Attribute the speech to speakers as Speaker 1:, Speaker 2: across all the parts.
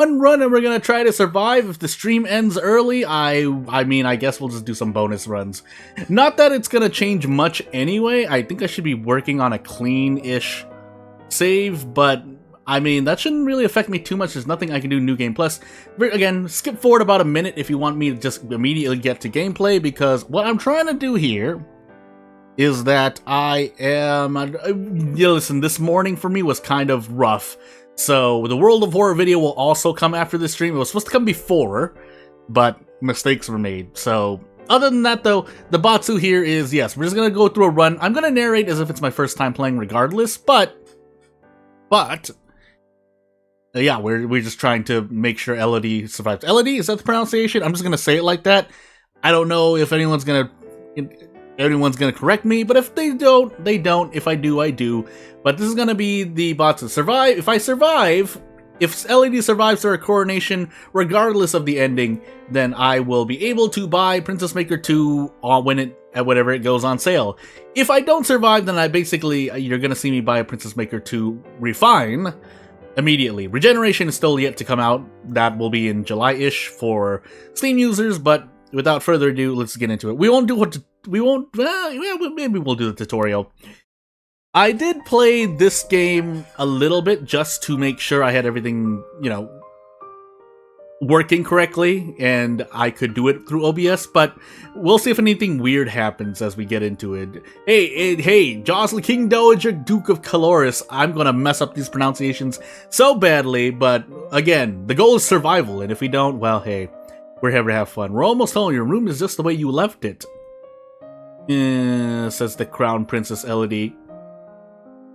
Speaker 1: One run and we're gonna try to survive. If the stream ends early, I mean, I guess we'll just do some bonus runs. Not that it's gonna change much anyway. I think I should be working on a clean-ish save, but I mean, that shouldn't really affect me too much. There's nothing I can do in New Game Plus. Again, skip forward about a minute if you want me to just immediately get to gameplay, because what I'm trying to do here is that I am... listen, this morning for me was kind of rough. So, the World of Horror video will also come after this stream. It was supposed to come before, but mistakes were made. So, other than that though, the Batsu here is, yes, we're just gonna go through a run. I'm gonna narrate as if it's my first time playing regardless, but... yeah, we're just trying to make sure Elodie survives. Elodie, is that the pronunciation? I'm just gonna say it like that. I don't know if anyone's gonna correct me, but if they don't, they don't. If I do, I do. But this is gonna be the bots that survive. If I survive, if LED survives her coronation, regardless of the ending, then I will be able to buy Princess Maker 2 whenever it goes on sale. If I don't survive, then you're gonna see me buy a Princess Maker 2 Refine immediately. Regeneration is still yet to come out. That will be in July-ish for Steam users, but without further ado, let's get into it. Maybe we'll do the tutorial. I did play this game a little bit just to make sure I had everything, working correctly, and I could do it through OBS, but we'll see if anything weird happens as we get into it. Hey, Jocelyn King Dowager Duke of Caloris. I'm gonna mess up these pronunciations so badly, but again, the goal is survival, and if we don't, well, hey, we're here to have fun. We're almost home. Your room is just the way you left it. Says the Crown Princess Elodie.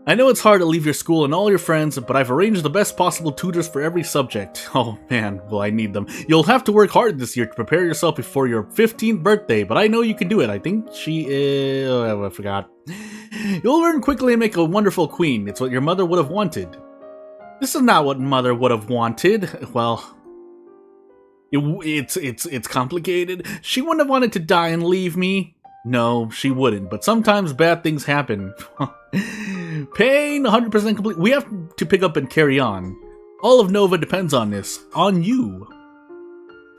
Speaker 1: I know it's hard to leave your school and all your friends, but I've arranged the best possible tutors for every subject. Oh man, will I need them. You'll have to work hard this year to prepare yourself before your 15th birthday, but I know you can do it. I think she is... oh, I forgot. You'll learn quickly and make a wonderful queen. It's what your mother would have wanted. This is not what mother would have wanted. Well... It's complicated. She wouldn't have wanted to die and leave me. No, she wouldn't, but sometimes bad things happen. Pain, 100% complete. We have to pick up and carry on. All of Nova depends on this. On you.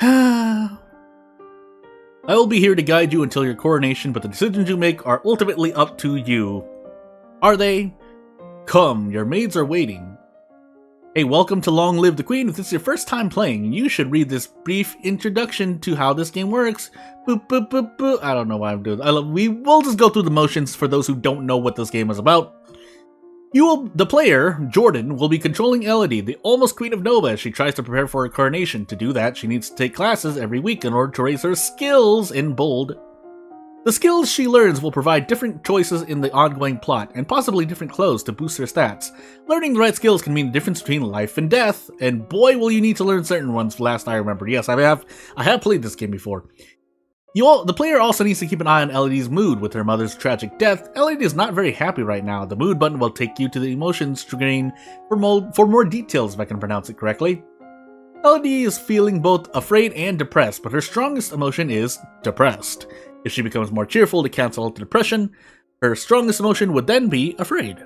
Speaker 1: I will be here to guide you until your coronation, but the decisions you make are ultimately up to you. Are they? Come, your maids are waiting. Hey, welcome to Long Live the Queen. If this is your first time playing, you should read this brief introduction to how this game works. Boop, boop, boop, boop. I don't know why I'm doing that. We'll just go through the motions for those who don't know what this game is about. The player, Jordan, will be controlling Elodie, the almost Queen of Nova, as she tries to prepare for her coronation. To do that, she needs to take classes every week in order to raise her skills in bold. The skills she learns will provide different choices in the ongoing plot, and possibly different clothes to boost her stats. Learning the right skills can mean the difference between life and death, and boy will you need to learn certain ones, last I remember. Yes, I have played this game before. The player also needs to keep an eye on Elodie's mood. With her mother's tragic death, Elodie is not very happy right now. The mood button will take you to the emotions screen for more details, if I can pronounce it correctly. Elodie is feeling both afraid and depressed, but her strongest emotion is depressed. If she becomes more cheerful to cancel out the depression, her strongest emotion would then be afraid.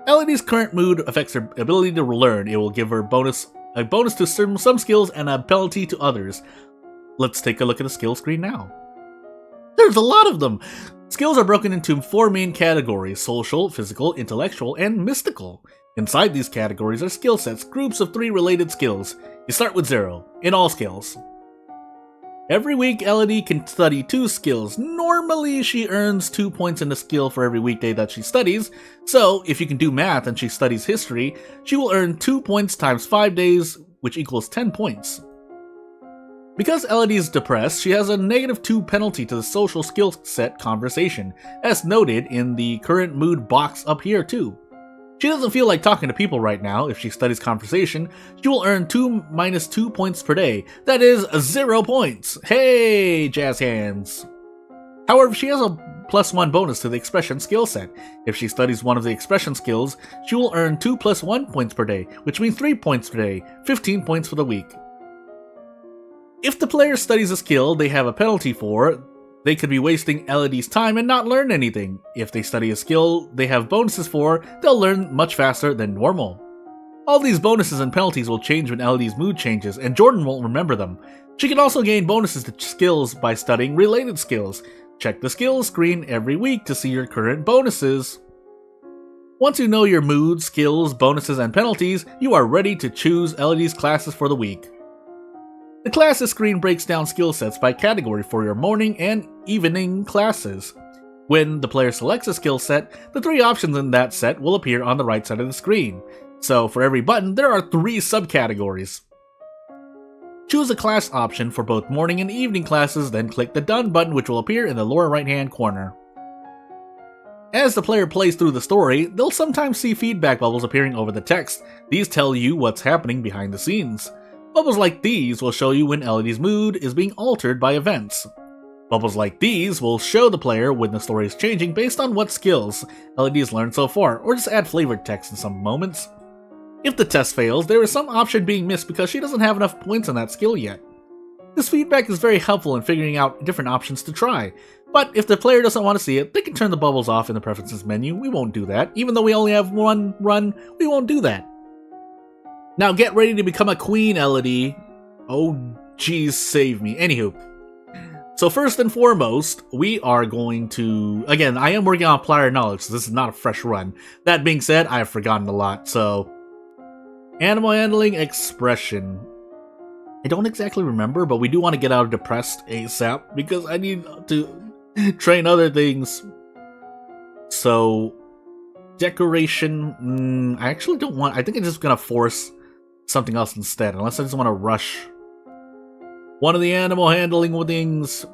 Speaker 1: Elodie's current mood affects her ability to learn. It will give her a bonus to some skills and a penalty to others. Let's take a look at the skill screen now. There's a lot of them! Skills are broken into 4 main categories: social, physical, intellectual, and mystical. Inside these categories are skill sets, groups of 3 related skills. You start with 0, in all skills. Every week, Elodie can study 2 skills. Normally, she earns 2 points in a skill for every weekday that she studies, so if you can do math and she studies history, she will earn 2 points times 5 days, which equals 10 points. Because Elodie is depressed, she has a -2 penalty to the social skill set conversation, as noted in the current mood box up here too. She doesn't feel like talking to people right now. If she studies conversation, she will earn 2 minus 2 points per day. That is 0 points. Hey, jazz hands. However, she has a +1 bonus to the expression skill set. If she studies one of the expression skills, she will earn 2 + 1 points per day, which means 3 points per day, 15 points for the week. If the player studies a skill they have a penalty for, they could be wasting Elodie's time and not learn anything. If they study a skill they have bonuses for, they'll learn much faster than normal. All these bonuses and penalties will change when Elodie's mood changes, and Jordan won't remember them. She can also gain bonuses to skills by studying related skills. Check the skills screen every week to see your current bonuses. Once you know your moods, skills, bonuses, and penalties, you are ready to choose Elodie's classes for the week. The classes screen breaks down skill sets by category for your morning and evening classes. When the player selects a skill set, the 3 options in that set will appear on the right side of the screen. So for every button, there are 3 subcategories. Choose a class option for both morning and evening classes, then click the Done button, which will appear in the lower right-hand corner. As the player plays through the story, they'll sometimes see feedback bubbles appearing over the text. These tell you what's happening behind the scenes. Bubbles like these will show you when Elodie's mood is being altered by events. Bubbles like these will show the player when the story is changing based on what skills Elodie has learned so far, or just add flavored text in some moments. If the test fails, there is some option being missed because she doesn't have enough points on that skill yet. This feedback is very helpful in figuring out different options to try, but if the player doesn't want to see it, they can turn the bubbles off in the preferences menu. We won't do that. Even though we only have one run, we won't do that. Now get ready to become a queen, Elodie. Oh, geez, save me. Anywho. So first and foremost, we are going to... Again, I am working on prior knowledge, so this is not a fresh run. That being said, I have forgotten a lot, so... Animal handling, expression. I don't exactly remember, but we do want to get out of depressed ASAP, because I need to train other things. So... Decoration... I actually don't want... I think I'm just going to force something else instead, unless I just want to rush one of the animal handling things.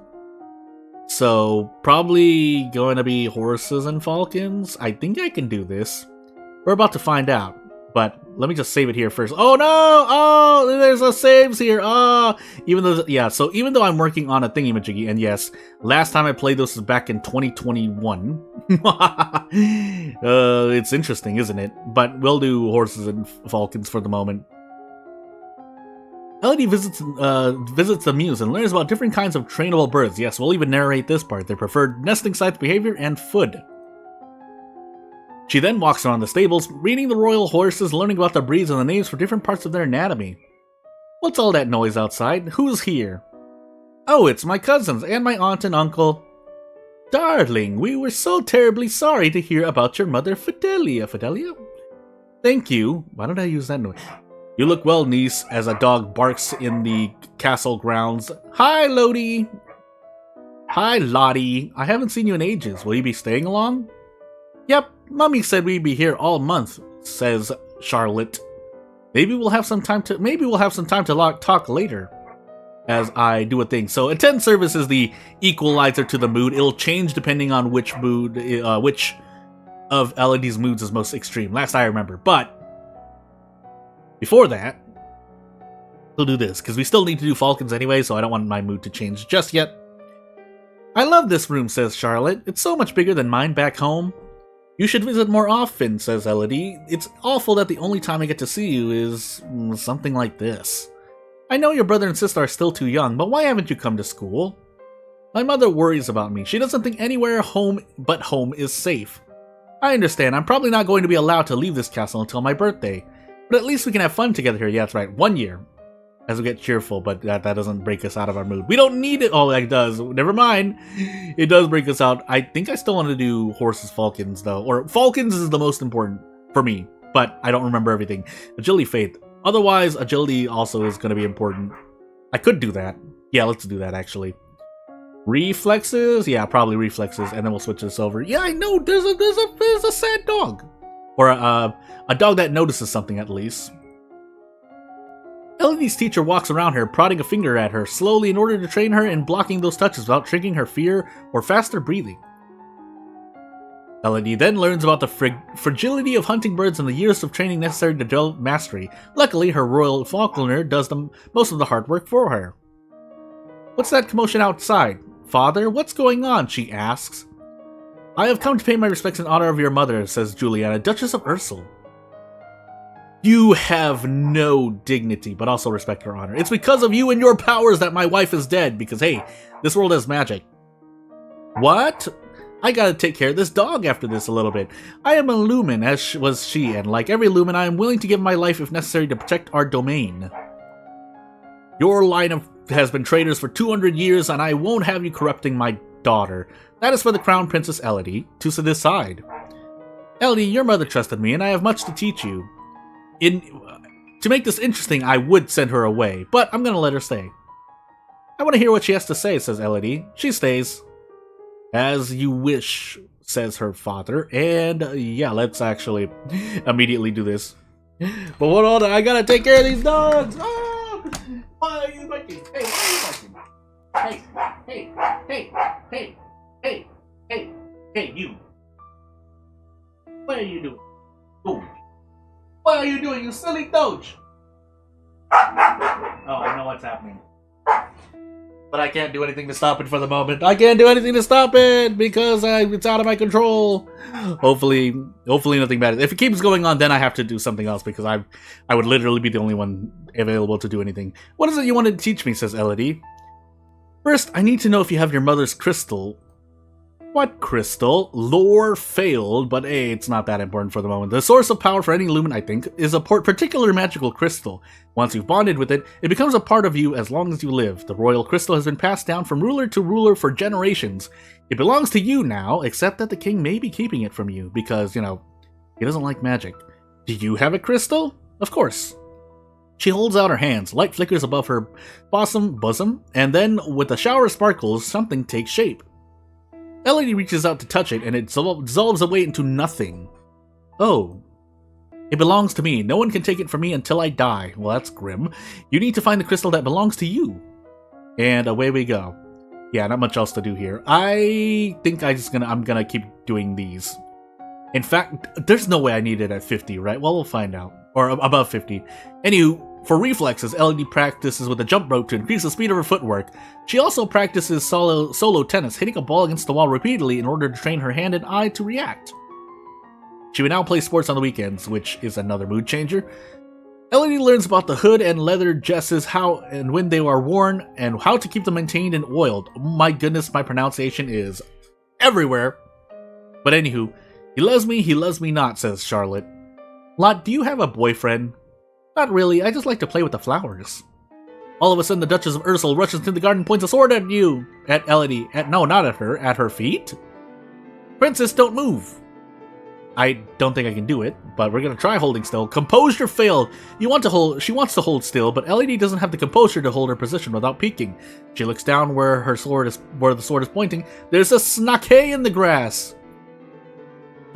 Speaker 1: So, probably going to be horses and falcons. I think I can do this. We're about to find out. But let me just save it here first. Oh no! Oh, there's a saves here. Oh, even though, yeah. So even though I'm working on a thingy-majiggy, and yes, last time I played this was back in 2021. It's interesting, isn't it? But we'll do horses and falcons for the moment. Elodie visits the Muse and learns about different kinds of trainable birds. Yes, we'll even narrate this part. Their preferred nesting sites, behavior, and food. She then walks around the stables, reading the royal horses, learning about the breeds and the names for different parts of their anatomy. What's all that noise outside? Who's here? Oh, it's my cousins and my aunt and uncle. Darling, we were so terribly sorry to hear about your mother, Fidelia. Fidelia? Thank you. Why did I use that noise? You look well, niece, as a dog barks in the castle grounds. Hi, Lodi. Hi, Lottie. I haven't seen you in ages. Will you be staying along? Yep, Mummy said we'd be here all month, says Charlotte. Maybe we'll have some time to talk later, as I do a thing. So attend service is the equalizer to the mood. It'll change depending on which mood, which of Elodie's moods is most extreme. Last I remember, but before that, we'll do this because we still need to do falcons anyway. So I don't want my mood to change just yet. I love this room, says Charlotte. It's so much bigger than mine back home. You should visit more often, says Elodie. It's awful that the only time I get to see you is something like this. I know your brother and sister are still too young, but why haven't you come to school? My mother worries about me. She doesn't think anywhere but home is safe. I understand. I'm probably not going to be allowed to leave this castle until my birthday, but at least we can have fun together here. Yeah, that's right. 1 year. As we get cheerful, but that doesn't break us out of our mood. We don't need it. Oh, that does. Never mind. It does break us out. I think I still want to do horses, falcons, though. Or falcons is the most important for me, but I don't remember everything. Agility, faith. Otherwise, agility also is going to be important. I could do that. Yeah, let's do that, actually. Reflexes? Yeah, probably reflexes, and then we'll switch this over. Yeah, I know. There's a sad dog. Or a dog that notices something, at least. Elodie's teacher walks around her, prodding a finger at her, slowly in order to train her in blocking those touches without triggering her fear or faster breathing. Elodie then learns about the fragility of hunting birds and the years of training necessary to develop mastery. Luckily, her royal falconer does most of the hard work for her. What's that commotion outside? Father, what's going on? She asks. I have come to pay my respects in honor of your mother, says Juliana, Duchess of Ursul. You have no dignity, but also respect her honor. It's because of you and your powers that my wife is dead, because hey, this world has magic. What? I gotta take care of this dog after this a little bit. I am a Lumen, as was she, and like every Lumen, I am willing to give my life if necessary to protect our domain. Your line has been traitors for 200 years, and I won't have you corrupting my daughter. That is for the Crown Princess Elodie to decide. Elodie, your mother trusted me, and I have much to teach you. To make this interesting, I would send her away, but I'm gonna let her stay. I want to hear what she has to say, says Elodie. She stays. As you wish, says her father. And yeah, let's actually immediately do this. But hold on, I gotta take care of these dogs! Ah! Why are you biting? Hey, why are you biting? Hey, you. What are you doing? Ooh. What are you doing, you silly doge? Oh, I know what's happening. But I can't do anything to stop it for the moment. I can't do anything to stop it because it's out of my control. Hopefully nothing bad. If it keeps going on, then I have to do something else because I would literally be the only one available to do anything. What is it you wanted to teach me, says Elodie. First, I need to know if you have your mother's crystal. What crystal? Lore failed, but hey, it's not that important for the moment. The source of power for any Lumen, I think, is a particular magical crystal. Once you've bonded with it, it becomes a part of you as long as you live. The royal crystal has been passed down from ruler to ruler for generations. It belongs to you now, except that the king may be keeping it from you, because, you know, he doesn't like magic. Do you have a crystal? Of course. She holds out her hands, light flickers above her bosom, and then, with a shower of sparkles, something takes shape. Elodie reaches out to touch it, and it dissolves away into nothing. Oh. It belongs to me. No one can take it from me until I die. Well, that's grim. You need to find the crystal that belongs to you. And away we go. Yeah, not much else to do here. I think I'm gonna keep doing these. In fact, there's no way I need it at 50, right? Well, we'll find out. Or above 50. Anywho, for reflexes, Elodie practices with a jump rope to increase the speed of her footwork. She also practices solo tennis, hitting a ball against the wall repeatedly in order to train her hand and eye to react. She would now play sports on the weekends, which is another mood changer. Elodie learns about the hood and leather jesses, how and when they are worn, and how to keep them maintained and oiled. Oh my goodness, my pronunciation is everywhere. But anywho, he loves me not, says Charlotte. Lot, do you have a boyfriend? Not really, I just like to play with the flowers. All of a sudden, the Duchess of Ursel rushes into the garden and points a sword at you. At Elodie. No, not at her. At her feet? Princess, don't move. I don't think I can do it, but we're gonna try holding still. Composure failed. She wants to hold still, but Elodie doesn't have the composure to hold her position without peeking. She looks down where the sword is pointing. There's a snake in the grass.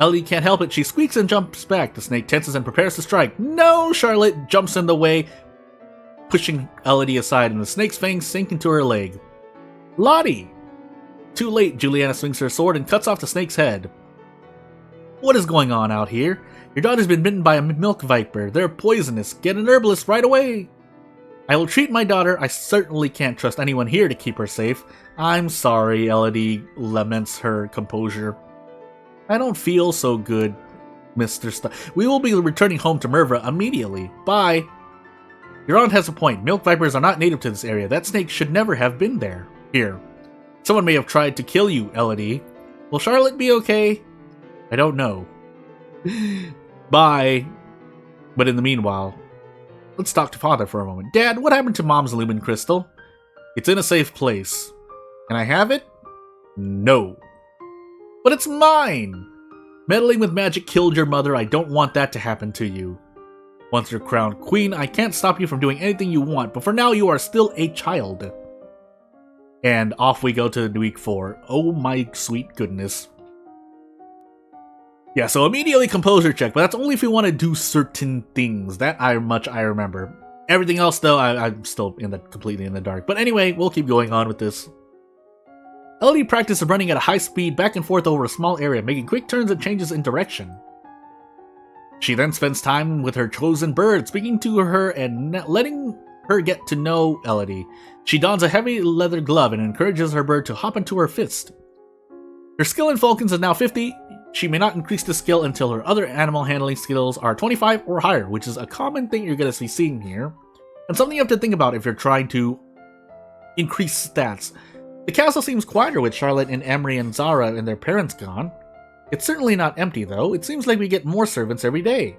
Speaker 1: Elodie can't help it. She squeaks and jumps back. The snake tenses and prepares to strike. No! Charlotte jumps in the way, pushing Elodie aside, and the snake's fangs sink into her leg. Lottie! Too late, Juliana swings her sword and cuts off the snake's head. What is going on out here? Your daughter's been bitten by a milk viper. They're poisonous. Get an herbalist right away. I will treat my daughter. I certainly can't trust anyone here to keep her safe. I'm sorry, Elodie laments her composure. I don't feel so good, Mr. We will be returning home to Merva immediately. Bye. Your aunt has a point. Milk vipers are not native to this area. That snake should never have been there. Here. Someone may have tried to kill you, Elodie. Will Charlotte be okay? I don't know. Bye. But in the meanwhile, let's talk to Father for a moment. Dad, what happened to Mom's Lumen Crystal? It's in a safe place. Can I have it? No. But it's mine! Meddling with magic killed your mother. I don't want that to happen to you. Once you're crowned queen, I can't stop you from doing anything you want, but for now you are still a child. And off we go to week 4. Oh my sweet goodness. Yeah, so immediately composure check, but that's only if we want to do certain things. That I remember. Everything else, though, I'm still completely in the dark. But anyway, we'll keep going on with this. Elodie practices running at a high speed back and forth over a small area, making quick turns and changes in direction. She then spends time with her chosen bird, speaking to her and letting her get to know Elodie. She dons a heavy leather glove and encourages her bird to hop into her fist. Her skill in Falcons is now 50. She may not increase the skill until her other animal handling skills are 25 or higher, which is a common thing you're going to be seeing here. And something you have to think about if you're trying to increase stats. The castle seems quieter with Charlotte and Emery and Zara and their parents gone. It's certainly not empty, though. It seems like we get more servants every day.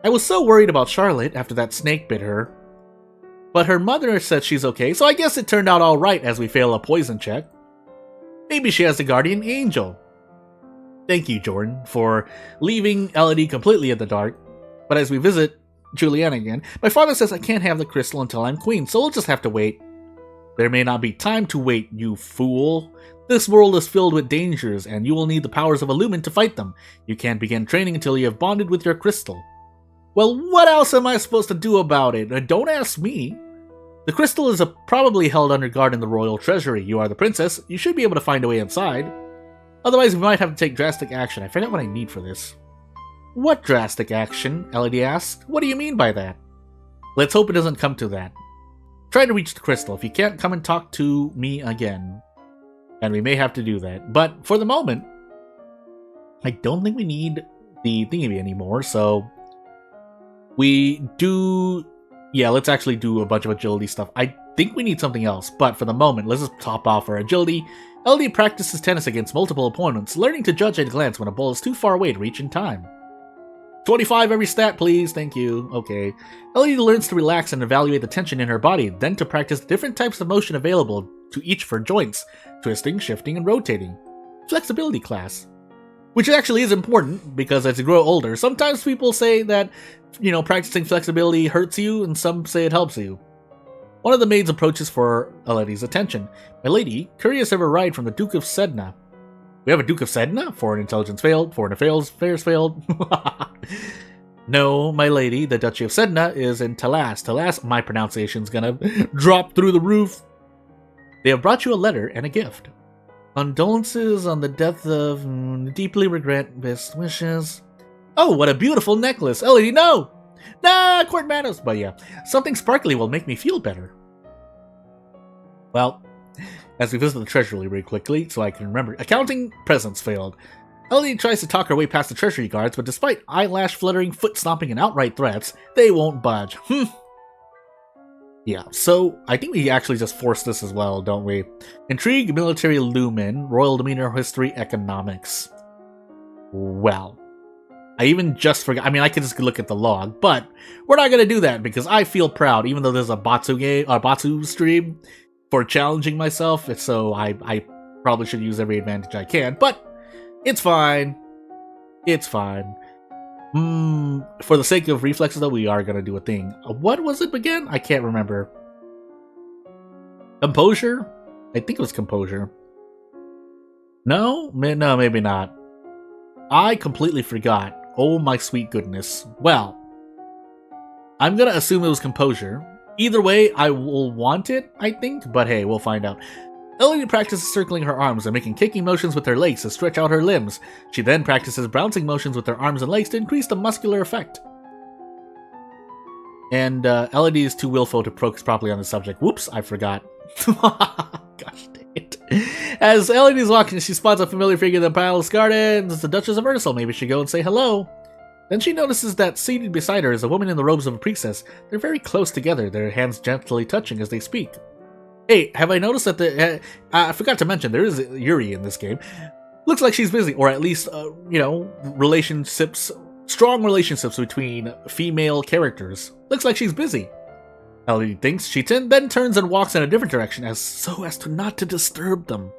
Speaker 1: I was so worried about Charlotte after that snake bit her. But her mother said she's okay, so I guess it turned out alright as we fail a poison check. Maybe she has a guardian angel. Thank you, Jordan, for leaving Elodie completely in the dark. But as we visit Juliana again, my father says I can't have the crystal until I'm queen, so we'll just have to wait. There may not be time to wait, you fool. This world is filled with dangers, and you will need the powers of a lumen to fight them. You can't begin training until you have bonded with your crystal. Well, what else am I supposed to do about it? Don't ask me. The crystal is probably held under guard in the royal treasury. You are the princess. You should be able to find a way inside. Otherwise, we might have to take drastic action. I forget what I need for this. What drastic action? Elodie asked. What do you mean by that? Let's hope it doesn't come to that. Try to reach the crystal. If you can't, come and talk to me again. And we may have to do that. But for the moment, I don't think we need the thingy anymore, so we do... Yeah, let's actually do a bunch of agility stuff. I think we need something else, but for the moment, let's just top off our agility. Elodie practices tennis against multiple opponents, learning to judge at a glance when a ball is too far away to reach in time. 25 every stat, please. Thank you. Okay. Elodie learns to relax and evaluate the tension in her body, then to practice different types of motion available to each for joints, twisting, shifting, and rotating. Flexibility class. Which actually is important, because as you grow older, sometimes people say that, practicing flexibility hurts you, and some say it helps you. One of the maids approaches for Elodie's attention. My lady, curious of a ride from the Duke of Sedna. We have a Duke of Sedna? Foreign intelligence failed. Foreign affairs failed. No, my lady, the Duchy of Sedna is in Talas. Talas, my pronunciation's gonna drop through the roof. They have brought you a letter and a gift. Condolences on the death of... deeply regret best wishes. Oh, what a beautiful necklace. Elodie, no! Nah, court manners. But yeah, something sparkly will make me feel better. Well, as we visit the treasury really quickly, so I can remember. Accounting presents failed. Elodie tries to talk her way past the treasury guards, but despite eyelash fluttering, foot stomping, and outright threats, they won't budge. Yeah, so I think we actually just force this as well, don't we? Intrigue, military lumen, royal demeanor, history, economics. Well, I even just forgot. I mean, I could just look at the log, but we're not going to do that because I feel proud, even though there's a Batsu stream for challenging myself, so I probably should use every advantage I can, but it's fine. It's fine. For the sake of reflexes, though, we are going to do a thing. What was it again? I can't remember. Composure? I think it was composure. No, maybe not. I completely forgot. Oh my sweet goodness. Well, I'm going to assume it was composure. Either way, I will want it, I think, but hey, we'll find out. Elodie practices circling her arms and making kicking motions with her legs to stretch out her limbs. She then practices bouncing motions with her arms and legs to increase the muscular effect. And Elodie is too willful to focus properly on the subject. Whoops, I forgot. Gosh dang it. As Elodie is walking, she spots a familiar figure in the palace gardens. It's the Duchess of Ursel. Maybe she go and say hello. Then she notices that seated beside her is a woman in the robes of a priestess. They're very close together, their hands gently touching as they speak. Hey, have I noticed that I forgot to mention, there is Yuri in this game. Looks like she's busy, or at least, strong relationships between female characters. Looks like she's busy. Elodie thinks. She then turns and walks in a different direction so as to not to disturb them.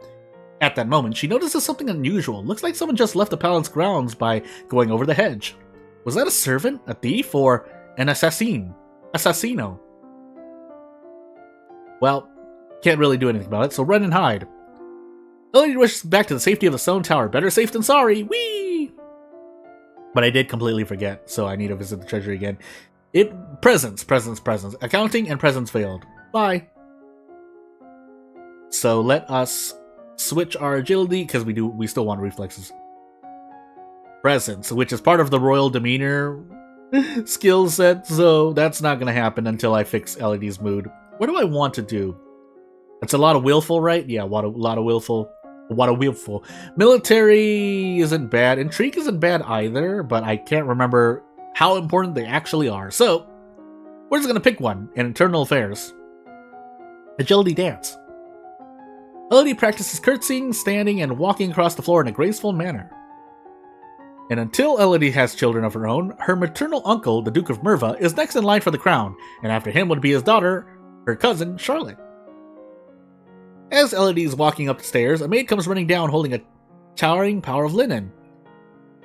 Speaker 1: At that moment, she notices something unusual. Looks like someone just left the palace grounds by going over the hedge. Was that a servant, a thief, or an assassino? Well, can't really do anything about it, so run and hide. Elodie rushes back to the safety of the stone tower. Better safe than sorry. Whee! But I did completely forget, so I need to visit the treasury again. Presents. Accounting and presents failed. Bye. So let us switch our agility, because we still want reflexes. Presence, which is part of the royal demeanor skill set, so that's not going to happen until I fix Elodie's mood. What do I want to do? It's a lot of willful, right? Yeah, a lot of willful. Military isn't bad. Intrigue isn't bad either, but I can't remember how important they actually are. So, we're just going to pick one in internal affairs. Agility dance. Elodie practices curtsying, standing, and walking across the floor in a graceful manner. And until Elodie has children of her own, her maternal uncle, the Duke of Merva, is next in line for the crown, and after him would be his daughter, her cousin, Charlotte. As Elodie is walking up the stairs, a maid comes running down holding a towering power of linen.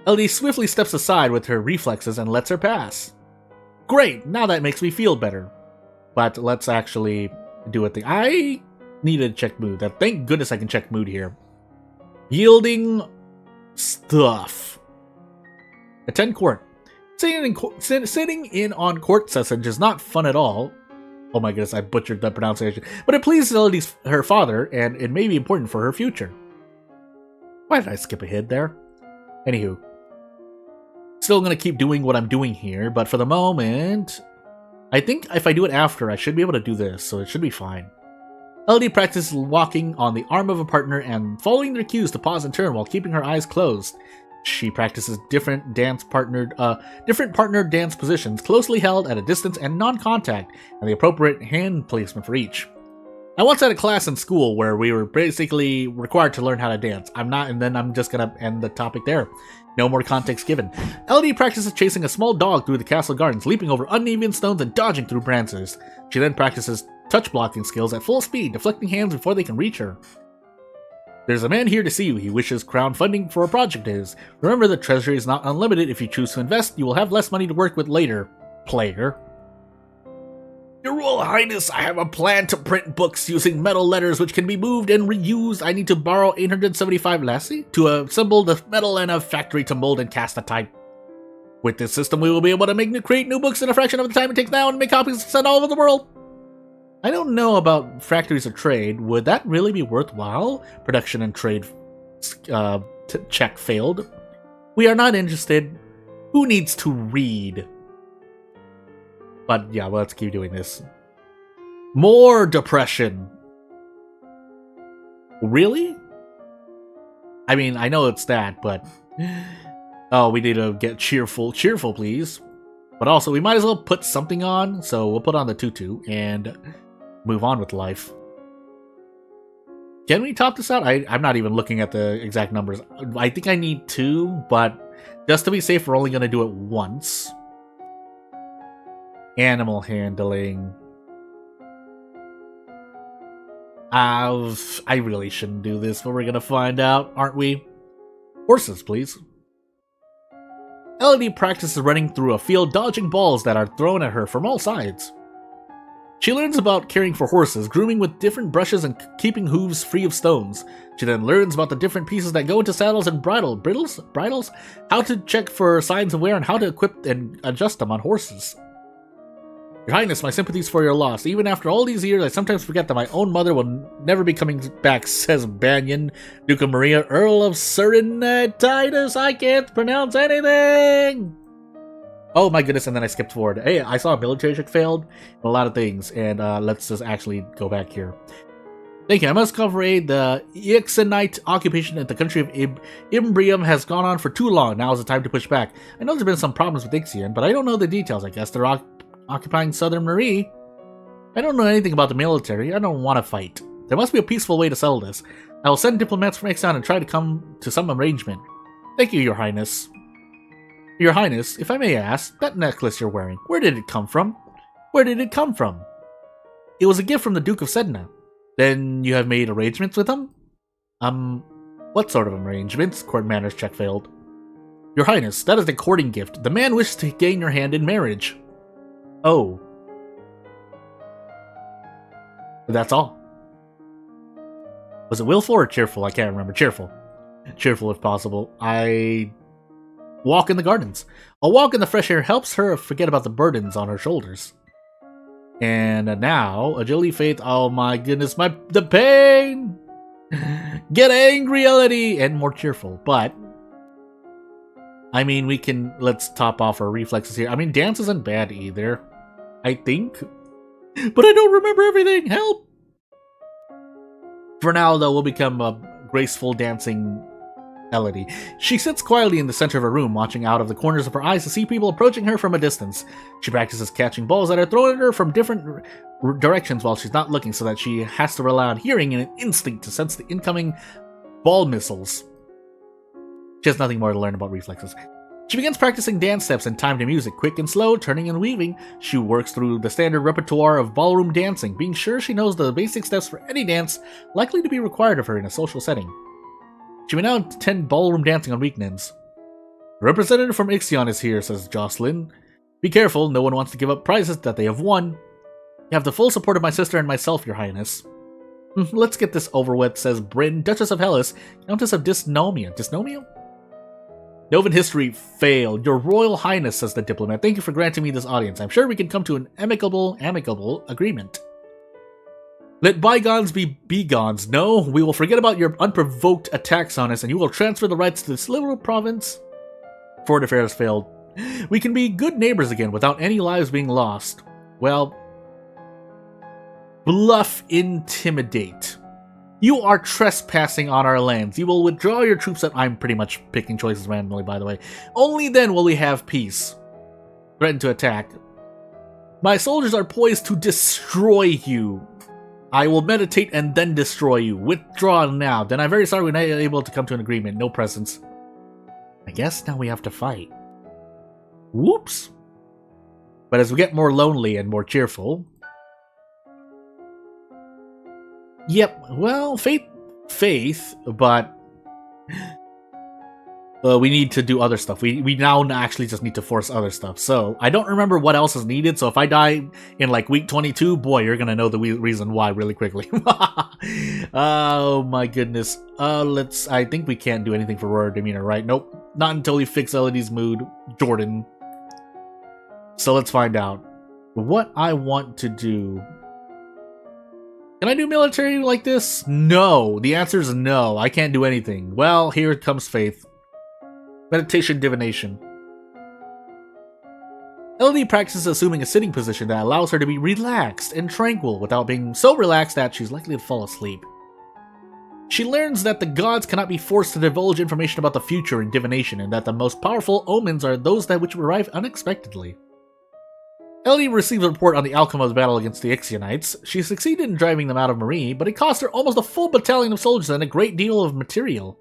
Speaker 1: Elodie swiftly steps aside with her reflexes and lets her pass. Great, now that makes me feel better. But let's actually do a thing. I needed to check mood. Thank goodness I can check mood here. Yielding stuff. Attend court. Sitting in on court session is not fun at all. Oh my goodness, I butchered that pronunciation. But it pleases Elodie's her father, and it may be important for her future. Why did I skip ahead there? Anywho. Still gonna keep doing what I'm doing here, but for the moment, I think if I do it after, I should be able to do this, so it should be fine. Elodie practices walking on the arm of a partner and following their cues to pause and turn while keeping her eyes closed. She practices different partnered dance positions, closely held at a distance and non-contact, and the appropriate hand placement for each. I once had a class in school where we were basically required to learn how to dance. And then I'm just gonna end the topic there. No more context given. Elodie practices chasing a small dog through the castle gardens, leaping over uneven stones and dodging through branches. She then practices touch blocking skills at full speed, deflecting hands before they can reach her. There's a man here to see you. He wishes crowdfunding for a project is. Remember, the treasury is not unlimited. If you choose to invest, you will have less money to work with later. Player. Your Royal Highness, I have a plan to print books using metal letters which can be moved and reused. I need to borrow 875 lassie to assemble the metal and a factory to mold and cast a type. With this system, we will be able to create new books in a fraction of the time it takes now and make copies sent all over the world. I don't know about factories of trade. Would that really be worthwhile? Production and trade check failed. We are not interested. Who needs to read? But yeah, well, let's keep doing this. More depression. Really? I mean, I know it's that, but... Oh, we need to get cheerful. Cheerful, please. But also, we might as well put something on, so we'll put on the tutu and move on with life. Can we top this out? I'm not even looking at the exact numbers. I think I need 2, but just to be safe, we're only going to do it once. Animal handling. I really shouldn't do this, but we're going to find out, aren't we? Horses, please. Elodie practices running through a field, dodging balls that are thrown at her from all sides. She learns about caring for horses, grooming with different brushes and keeping hooves free of stones. She then learns about the different pieces that go into saddles and bridles, how to check for signs of wear, and how to equip and adjust them on horses. Your Highness, my sympathies for your loss. Even after all these years, I sometimes forget that my own mother will never be coming back, says Banyan, Duke of Maria, Earl of Serenitatis. I can't pronounce anything! Oh my goodness, and then I skipped forward. Hey, I saw a military check failed, and a lot of things, and let's just actually go back here. Thank you. I must cover the Ixenite occupation in the country of Imbrium has gone on for too long. Now is the time to push back. I know there's been some problems with Ixion, but I don't know the details. I guess they're occupying Southern Marie. I don't know anything about the military. I don't want to fight. There must be a peaceful way to settle this. I will send diplomats from Ixon and try to come to some arrangement. Thank you, Your Highness. Your Highness, if I may ask, that necklace you're wearing, where did it come from? Where did it come from? It was a gift from the Duke of Sedna. Then you have made arrangements with him? What sort of arrangements? Court manners check failed. Your Highness, that is a courting gift. The man wishes to gain your hand in marriage. Oh. That's all. Was it willful or cheerful? I can't remember. Cheerful. Cheerful if possible. I walk in the gardens. A walk in the fresh air helps her forget about the burdens on her shoulders. And now, agility, faith, oh my goodness, the pain! Get angry, Elodie! And more cheerful, but... I mean, let's top off our reflexes here. I mean, dance isn't bad either, I think. But I don't remember everything, help! For now, though, we'll become a graceful dancing Elodie. She sits quietly in the center of her room, watching out of the corners of her eyes to see people approaching her from a distance. She practices catching balls that are thrown at her from different directions while she's not looking, so that she has to rely on hearing and an instinct to sense the incoming ball missiles. She has nothing more to learn about reflexes. She begins practicing dance steps in time to music, quick and slow, turning and weaving. She works through the standard repertoire of ballroom dancing, being sure she knows the basic steps for any dance likely to be required of her in a social setting. She may now attend ballroom dancing on weekends. A representative from Ixion is here, says Jocelyn. Be careful, no one wants to give up prizes that they have won. You have the full support of my sister and myself, your highness. Let's get this over with, says Bryn, Duchess of Hellas, Countess of Dysnomia. Dysnomia? Novan history failed. Your royal highness, says the diplomat. Thank you for granting me this audience. I'm sure we can come to an amicable agreement. Let bygones be bygones. No, we will forget about your unprovoked attacks on us, and you will transfer the rights to this little province. Foreign affairs failed. We can be good neighbors again without any lives being lost. Well, bluff, intimidate. You are trespassing on our lands. You will withdraw your troops that I'm pretty much picking choices randomly, by the way. Only then will we have peace. Threaten to attack. My soldiers are poised to destroy you. I will meditate and then destroy you. Withdraw now. Then I'm very sorry we're not able to come to an agreement. No presents. I guess now we have to fight. Whoops. But as we get more lonely and more cheerful... Yep, well, faith, but we need to do other stuff. We now actually just need to force other stuff. So, I don't remember what else is needed, so if I die in like week 22, boy, you're gonna know the reason why really quickly. Oh my goodness. I think we can't do anything for royal demeanor, right? Nope, not until we fix Elodie's mood, Jordan. So let's find out. What I want to do... Can I do military like this? No. The answer is no. I can't do anything. Well, here comes faith. Meditation, divination. Elodie practices assuming a sitting position that allows her to be relaxed and tranquil without being so relaxed that she's likely to fall asleep. She learns that the gods cannot be forced to divulge information about the future in divination, and that the most powerful omens are those that which arrive unexpectedly. Elodie receives a report on the outcome of the battle against the Ixionites. She succeeded in driving them out of Marie, but it cost her almost a full battalion of soldiers and a great deal of material.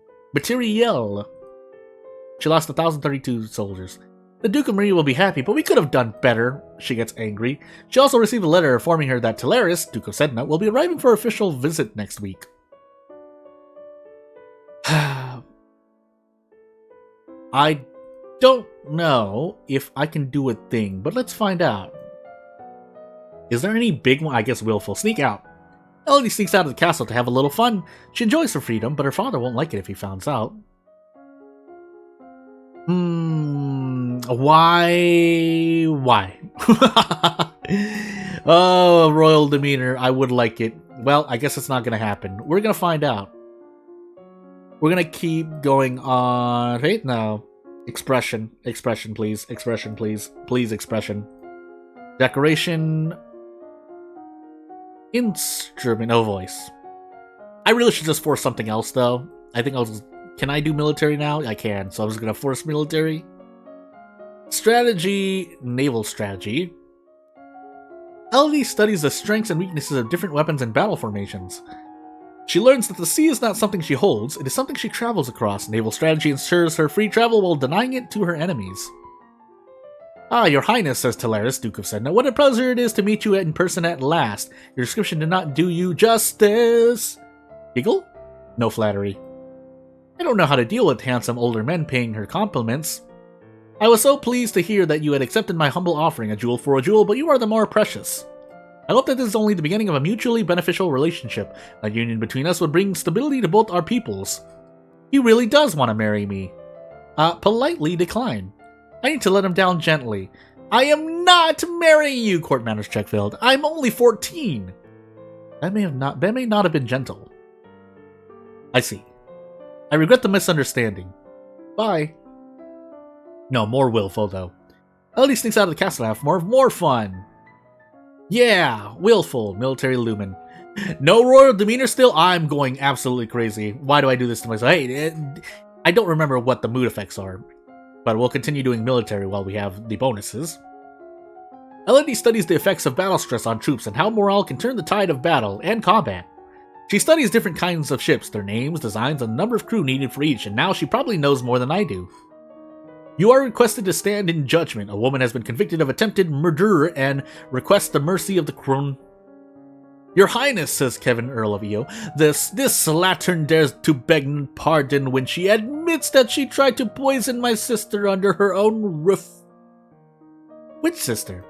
Speaker 1: She lost 1,032 soldiers. The Duke of Marie will be happy, but we could have done better. She gets angry. She also received a letter informing her that Teleris, Duke of Sedna, will be arriving for official visit next week. I don't know if I can do a thing, but let's find out. Is there any big one? I guess willful. Sneak out. Elodie sneaks out of the castle to have a little fun. She enjoys her freedom, but her father won't like it if he finds out. Why? Oh, royal demeanor. I would like it. Well, I guess it's not gonna happen. We're gonna find out. We're gonna keep going on. Right now. Expression, please. Expression, please. Please, expression. Decoration. Instrument. Oh, voice. I really should just force something else, though. I think I'll just... Can I do military now? I can, so I'm just gonna force military. Strategy. Naval strategy. Elodie studies the strengths and weaknesses of different weapons and battle formations. She learns that the sea is not something she holds, it is something she travels across. Naval strategy ensures her free travel while denying it to her enemies. Ah, your highness, says Teleris, Duke of Sedna. What a pleasure it is to meet you in person at last. Your description did not do you justice. Giggle? No flattery. I don't know how to deal with handsome older men paying her compliments. I was so pleased to hear that you had accepted my humble offering, a jewel for a jewel, but you are the more precious. I hope that this is only the beginning of a mutually beneficial relationship. A union between us would bring stability to both our peoples. He really does want to marry me. Politely decline. I need to let him down gently. I am not marrying you, court manners check failed. I'm only 14. That may not have been gentle. I see. I regret the misunderstanding. Bye. No, more willful though. Elodie sneaks out of the castle to have more fun. Yeah, willful, military lumen. No royal demeanor still? I'm going absolutely crazy. Why do I do this to myself? Hey, I don't remember what the mood effects are, but we'll continue doing military while we have the bonuses. Elodie studies the effects of battle stress on troops and how morale can turn the tide of battle and combat. She studies different kinds of ships, their names, designs, and the number of crew needed for each, and now she probably knows more than I do. You are requested to stand in judgment. A woman has been convicted of attempted murder and requests the mercy of the crown. Your Highness, says Kevin, Earl of Eo, this slattern dares to beg pardon when she admits that she tried to poison my sister under her own roof. Which sister?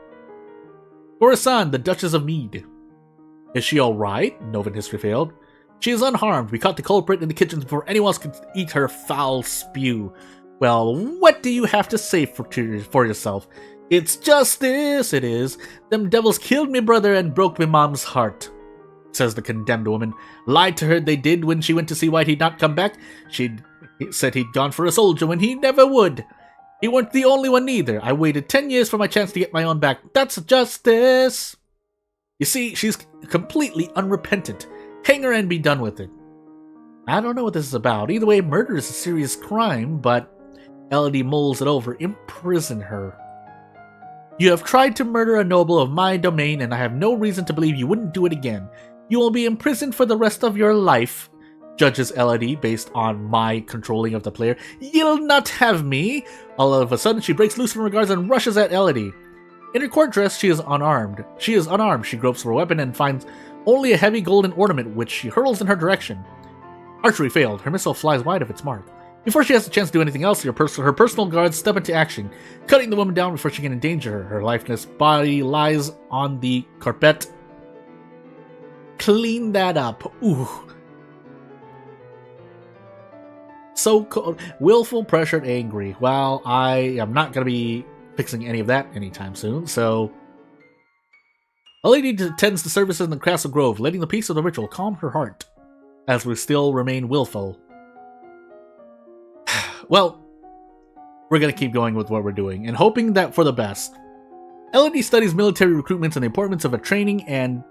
Speaker 1: Khorasan, the Duchess of Mead. Is she alright? Novan history failed. She is unharmed. We caught the culprit in the kitchen before anyone else could eat her foul spew. Well, what do you have to say for yourself? It's justice, it is. Them devils killed me brother and broke me mom's heart, says the condemned woman. Lied to her they did when she went to see why he'd not come back. She said he'd gone for a soldier when he never would. He weren't the only one either. I waited 10 years for my chance to get my own back. That's justice. You see, she's completely unrepentant. Hang her and be done with it. I don't know what this is about. Either way, murder is a serious crime, but Elodie mulls it over. Imprison her. You have tried to murder a noble of my domain, and I have no reason to believe you wouldn't do it again. You will be imprisoned for the rest of your life, judges Elodie based on my controlling of the player. You'll not have me! All of a sudden, she breaks loose from her guards and rushes at Elodie. In her court dress, she is unarmed. She gropes for a weapon and finds only a heavy golden ornament, which she hurls in her direction. Archery failed. Her missile flies wide of its mark. Before she has a chance to do anything else, her personal guards step into action, cutting the woman down before she can endanger her. Her lifeless body lies on the carpet. Clean that up. Ooh. So cold. Willful, pressured, angry. Well, I am not going to be fixing any of that anytime soon, so... A lady attends the services in the Castle Grove, letting the peace of the ritual calm her heart, as we still remain willful. Well, we're going to keep going with what we're doing, and hoping that for the best. Elodie studies military recruitments and the importance of training and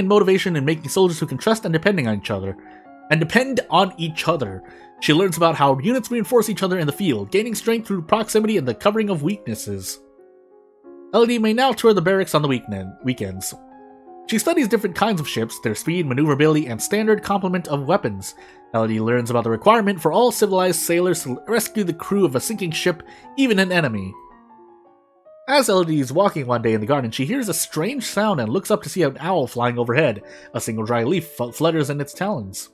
Speaker 1: motivation in making soldiers who can trust and depend on each other. She learns about how units reinforce each other in the field, gaining strength through proximity and the covering of weaknesses. Elodie may now tour the barracks on the weekends. She studies different kinds of ships, their speed, maneuverability, and standard complement of weapons. Elodie learns about the requirement for all civilized sailors to rescue the crew of a sinking ship, even an enemy. As Elodie is walking one day in the garden, she hears a strange sound and looks up to see an owl flying overhead. A single dry leaf flutters in its talons.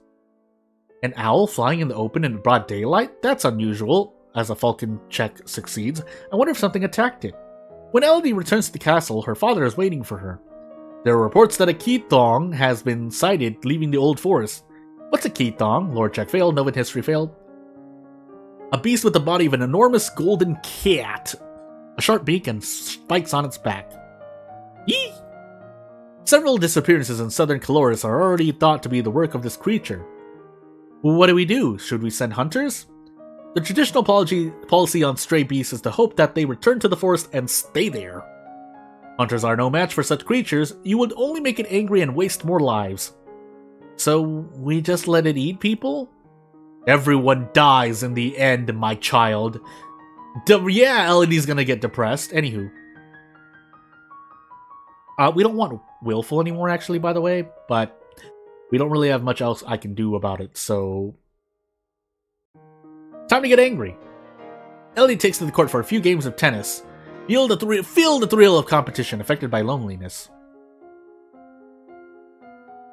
Speaker 1: An owl flying in the open in broad daylight? That's unusual. As a falcon check succeeds, I wonder if something attacked it. When Elodie returns to the castle, her father is waiting for her. There are reports that a Keithong has been sighted leaving the old forest. What's a Keithong? Lore check failed, Novan history failed. A beast with the body of an enormous golden cat. A sharp beak and spikes on its back. Eee! Several disappearances in southern Caloris are already thought to be the work of this creature. What do we do? Should we send hunters? The traditional policy on stray beasts is to hope that they return to the forest and stay there. Hunters are no match for such creatures. You would only make it angry and waste more lives. So we just let it eat people? Everyone dies in the end, my child. Yeah, Elodie's gonna get depressed. Anywho. We don't want willful anymore, actually, by the way, but we don't really have much else I can do about it, so... Time to get angry. Elodie takes to the court for a few games of tennis. Feel the thrill of competition affected by loneliness.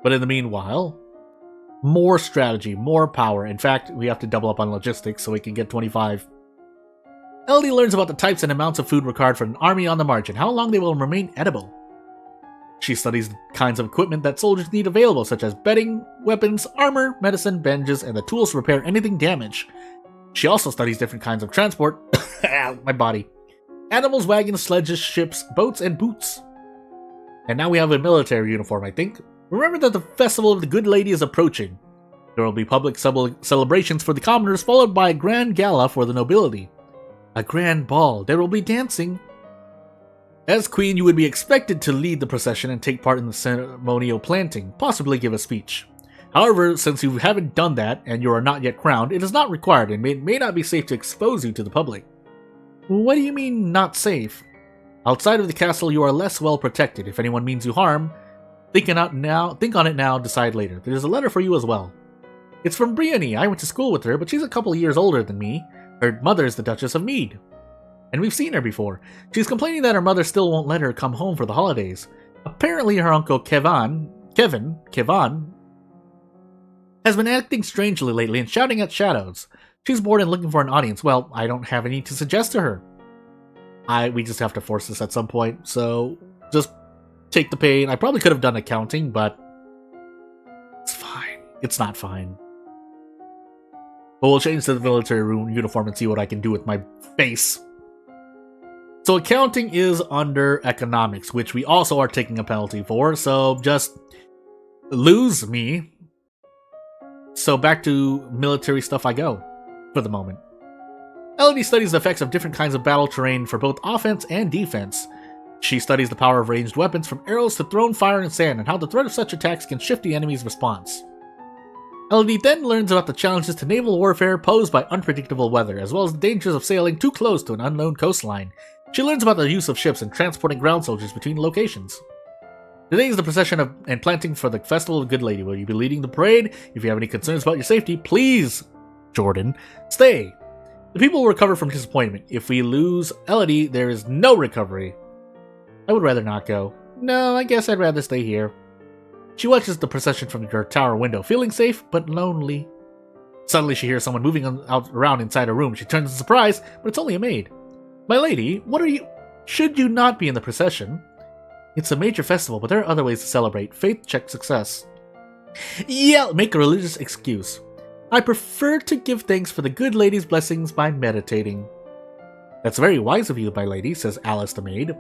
Speaker 1: But in the meanwhile, more strategy, more power. In fact, we have to double up on logistics so we can get 25. Elodie learns about the types and amounts of food required for an army on the march and how long they will remain edible. She studies the kinds of equipment that soldiers need available, such as bedding, weapons, armor, medicine, bandages, and the tools to repair anything damaged. She also studies different kinds of transport. My body. Animals, wagons, sledges, ships, boats, and boots. And now we have a military uniform, I think. Remember that the Festival of the Good Lady is approaching. There will be public celebrations for the commoners, followed by a grand gala for the nobility. A grand ball. There will be dancing. As queen, you would be expected to lead the procession and take part in the ceremonial planting, possibly give a speech. However, since you haven't done that and you are not yet crowned, it is not required and may not be safe to expose you to the public. What do you mean, not safe? Outside of the castle, you are less well protected. If anyone means you harm, think on it now, decide later. There's a letter for you as well. It's from Briony. I went to school with her, but she's a couple of years older than me. Her mother is the Duchess of Mead. And we've seen her before. She's complaining that her mother still won't let her come home for the holidays. Apparently her uncle Kevin, has been acting strangely lately and shouting at shadows. She's bored and looking for an audience. Well, I don't have any to suggest to her. We just have to force this at some point, so just take the pain. I probably could have done accounting, but it's fine. It's not fine. But we'll change to the military room uniform and see what I can do with my face. So accounting is under economics, which we also are taking a penalty for, so just lose me. So back to military stuff I go, for the moment. Elodie studies the effects of different kinds of battle terrain for both offense and defense. She studies the power of ranged weapons from arrows to thrown fire and sand and how the threat of such attacks can shift the enemy's response. Elodie then learns about the challenges to naval warfare posed by unpredictable weather, as well as the dangers of sailing too close to an unknown coastline. She learns about the use of ships and transporting ground soldiers between locations. Today is the procession and planting for the Festival of Good Lady. Will you be leading the parade? If you have any concerns about your safety, please, Jordan, stay. The people will recover from disappointment. If we lose Elodie, there is no recovery. I would rather not go. No, I guess I'd rather stay here. She watches the procession from her tower window, feeling safe but lonely. Suddenly she hears someone moving around inside her room. She turns in surprise, but it's only a maid. My lady, what are you? Should you not be in the procession? It's a major festival, but there are other ways to celebrate. Faith check success. Yeah, make a religious excuse. I prefer to give thanks for the good lady's blessings by meditating. That's very wise of you, my lady, says Alice the maid.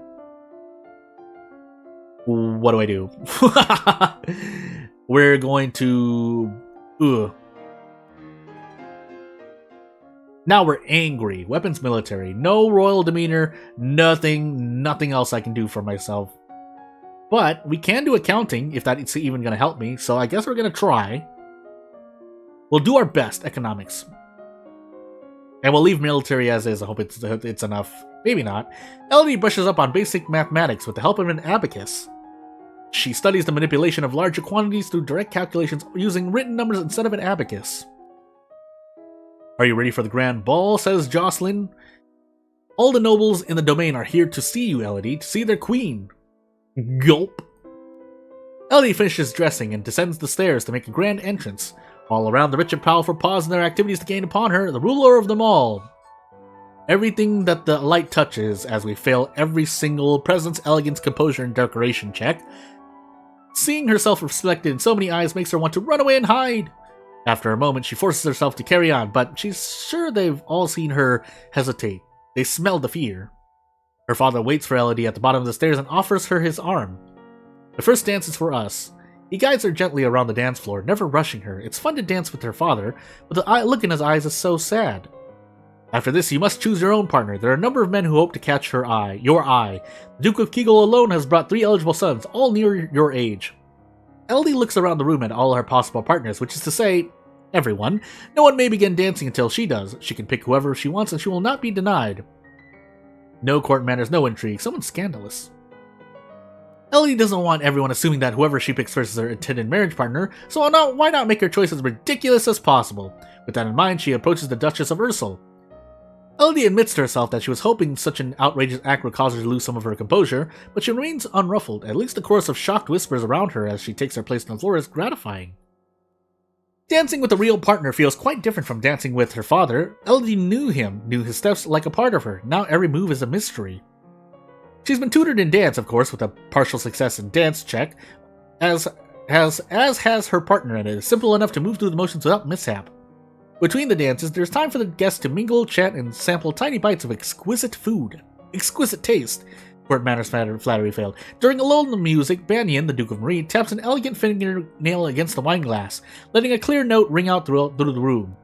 Speaker 1: What do I do? We're going to... Now we're angry. Weapons military. No royal demeanor. Nothing else I can do for myself. But we can do accounting, if that's even going to help me, so I guess we're going to try. We'll do our best, economics. And we'll leave military as is. I hope it's enough. Maybe not. Elodie brushes up on basic mathematics with the help of an abacus. She studies the manipulation of larger quantities through direct calculations using written numbers instead of an abacus. Are you ready for the grand ball, says Jocelyn. All the nobles in the domain are here to see you, Elodie, to see their queen. Gulp. Elodie finishes dressing and descends the stairs to make a grand entrance. All around, the rich and powerful pause in their activities to gain upon her, the ruler of them all. Everything that the light touches, as we fail every single presence, elegance, composure, and decoration check. Seeing herself reflected in so many eyes makes her want to run away and hide. After a moment, she forces herself to carry on, but she's sure they've all seen her hesitate. They smell the fear. Her father waits for Elodie at the bottom of the stairs and offers her his arm. The first dance is for us. He guides her gently around the dance floor, never rushing her. It's fun to dance with her father, but the look in his eyes is so sad. After this, you must choose your own partner. There are a number of men who hope to catch your eye. The Duke of Kegel alone has brought 3 eligible sons, all near your age. Elodie looks around the room at all her possible partners, which is to say, everyone. No one may begin dancing until she does. She can pick whoever she wants and she will not be denied. No court manners, no intrigue. Someone's scandalous. Elodie doesn't want everyone assuming that whoever she picks first is her intended marriage partner, so why not make her choice as ridiculous as possible? With that in mind, she approaches the Duchess of Ursel. Elodie admits to herself that she was hoping such an outrageous act would cause her to lose some of her composure, but she remains unruffled. At least the chorus of shocked whispers around her as she takes her place on the floor is gratifying. Dancing with a real partner feels quite different from dancing with her father. Elodie knew his steps like a part of her. Now every move is a mystery. She's been tutored in dance, of course, with a partial success in dance check, as has her partner, and it is simple enough to move through the motions without mishap. Between the dances, there's time for the guests to mingle, chat, and sample tiny bites of exquisite food. Exquisite taste. Court manners flattery failed. During a lull in the music, Banyan, the Duke of Marie, taps an elegant fingernail against the wine glass, letting a clear note ring out through the room.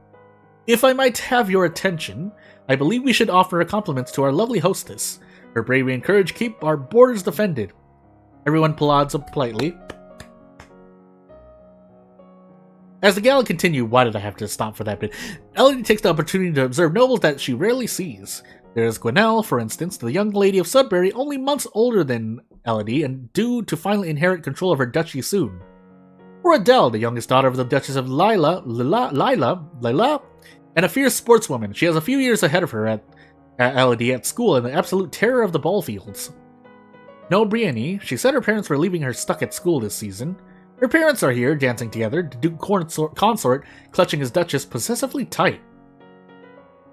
Speaker 1: If I might have your attention, I believe we should offer our compliments to our lovely hostess. Her bravery and courage keep our borders defended. Everyone applauds politely. As the gala continued, why did I have to stop for that bit? Elodie takes the opportunity to observe nobles that she rarely sees. There's Gwenelle, for instance, the young lady of Sudbury, only months older than Elodie, and due to finally inherit control of her duchy soon. Or Adele, the youngest daughter of the Duchess of Lila, and a fierce sportswoman. She has a few years ahead of her at Elodie at school and the absolute terror of the ball fields. No Brienne, she said her parents were leaving her stuck at school this season. Her parents are here, dancing together, the Duke Consort clutching his Duchess possessively tight.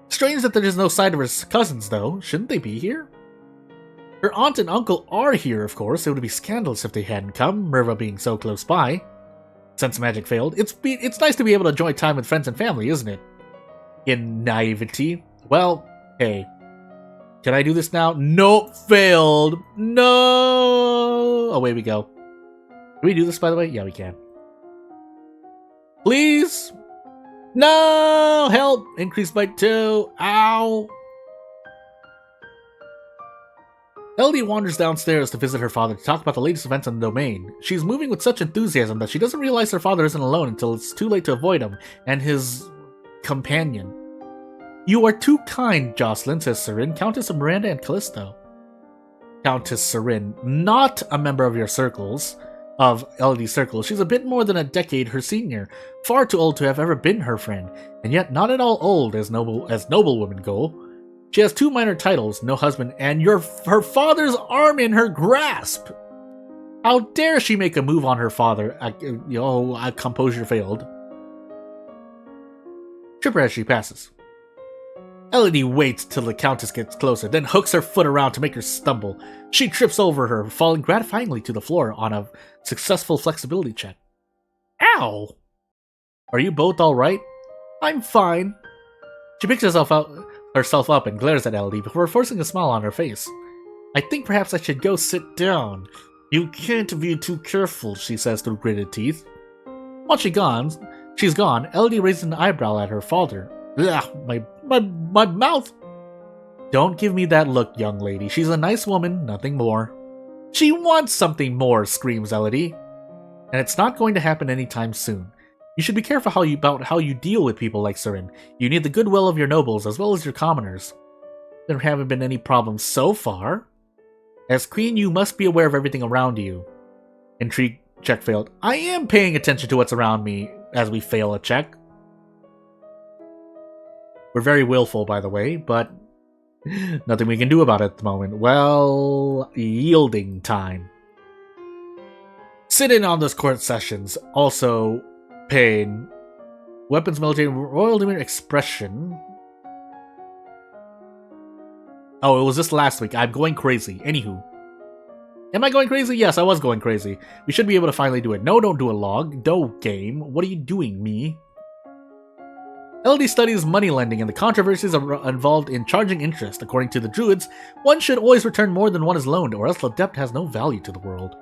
Speaker 1: Strange that there is no sight of her cousins, though. Shouldn't they be here? Her aunt and uncle are here, of course. It would be scandalous if they hadn't come, Merva being so close by. Sense magic failed. It's nice to be able to enjoy time with friends and family, isn't it? In naivety. Well, hey. Can I do this now? Nope, failed. No! Away we go. Can we do this, by the way? Yeah, we can. Please? No! Help! Increased by 2. Ow! Elodie wanders downstairs to visit her father to talk about the latest events on the domain. She's moving with such enthusiasm that she doesn't realize her father isn't alone until it's too late to avoid him and his companion. You are too kind, Jocelyn, says Serin, Countess of Miranda and Callisto. Countess Serin, not a member of your circles, of Elodie's circle. She's a bit more than a decade her senior, far too old to have ever been her friend, and yet not at all old as noble women go. She has 2 minor titles, no husband, and her father's arm in her grasp. How dare she make a move on her father? Composure failed. Trip her as she passes. Elodie waits till the Countess gets closer, then hooks her foot around to make her stumble. She trips over her, falling gratifyingly to the floor on a successful flexibility check. Ow! Are you both alright? I'm fine. She picks herself up and glares at Elodie before forcing a smile on her face. I think perhaps I should go sit down. You can't be too careful, she says through gritted teeth. Once she's gone, Elodie raises an eyebrow at her father. Ugh, my mouth! Don't give me that look, young lady. She's a nice woman, nothing more. She wants something more, screams Elodie. And it's not going to happen anytime soon. You should be careful about how you deal with people like Serin. You need the goodwill of your nobles as well as your commoners. There haven't been any problems so far. As queen, you must be aware of everything around you. Intrigue check failed. I am paying attention to what's around me as we fail a check. We're very willful, by the way, but nothing we can do about it at the moment. Well, yielding time. Sit in on those court sessions. Also, pain. Weapons, military, royal demeanor, expression. Oh, it was just last week. I'm going crazy. Anywho. Am I going crazy? Yes, I was going crazy. We should be able to finally do it. No, don't do a log. No game. What are you doing, me? Elodie studies money lending and the controversies involved in charging interest. According to the Druids, one should always return more than one is loaned, or else the debt has no value to the world.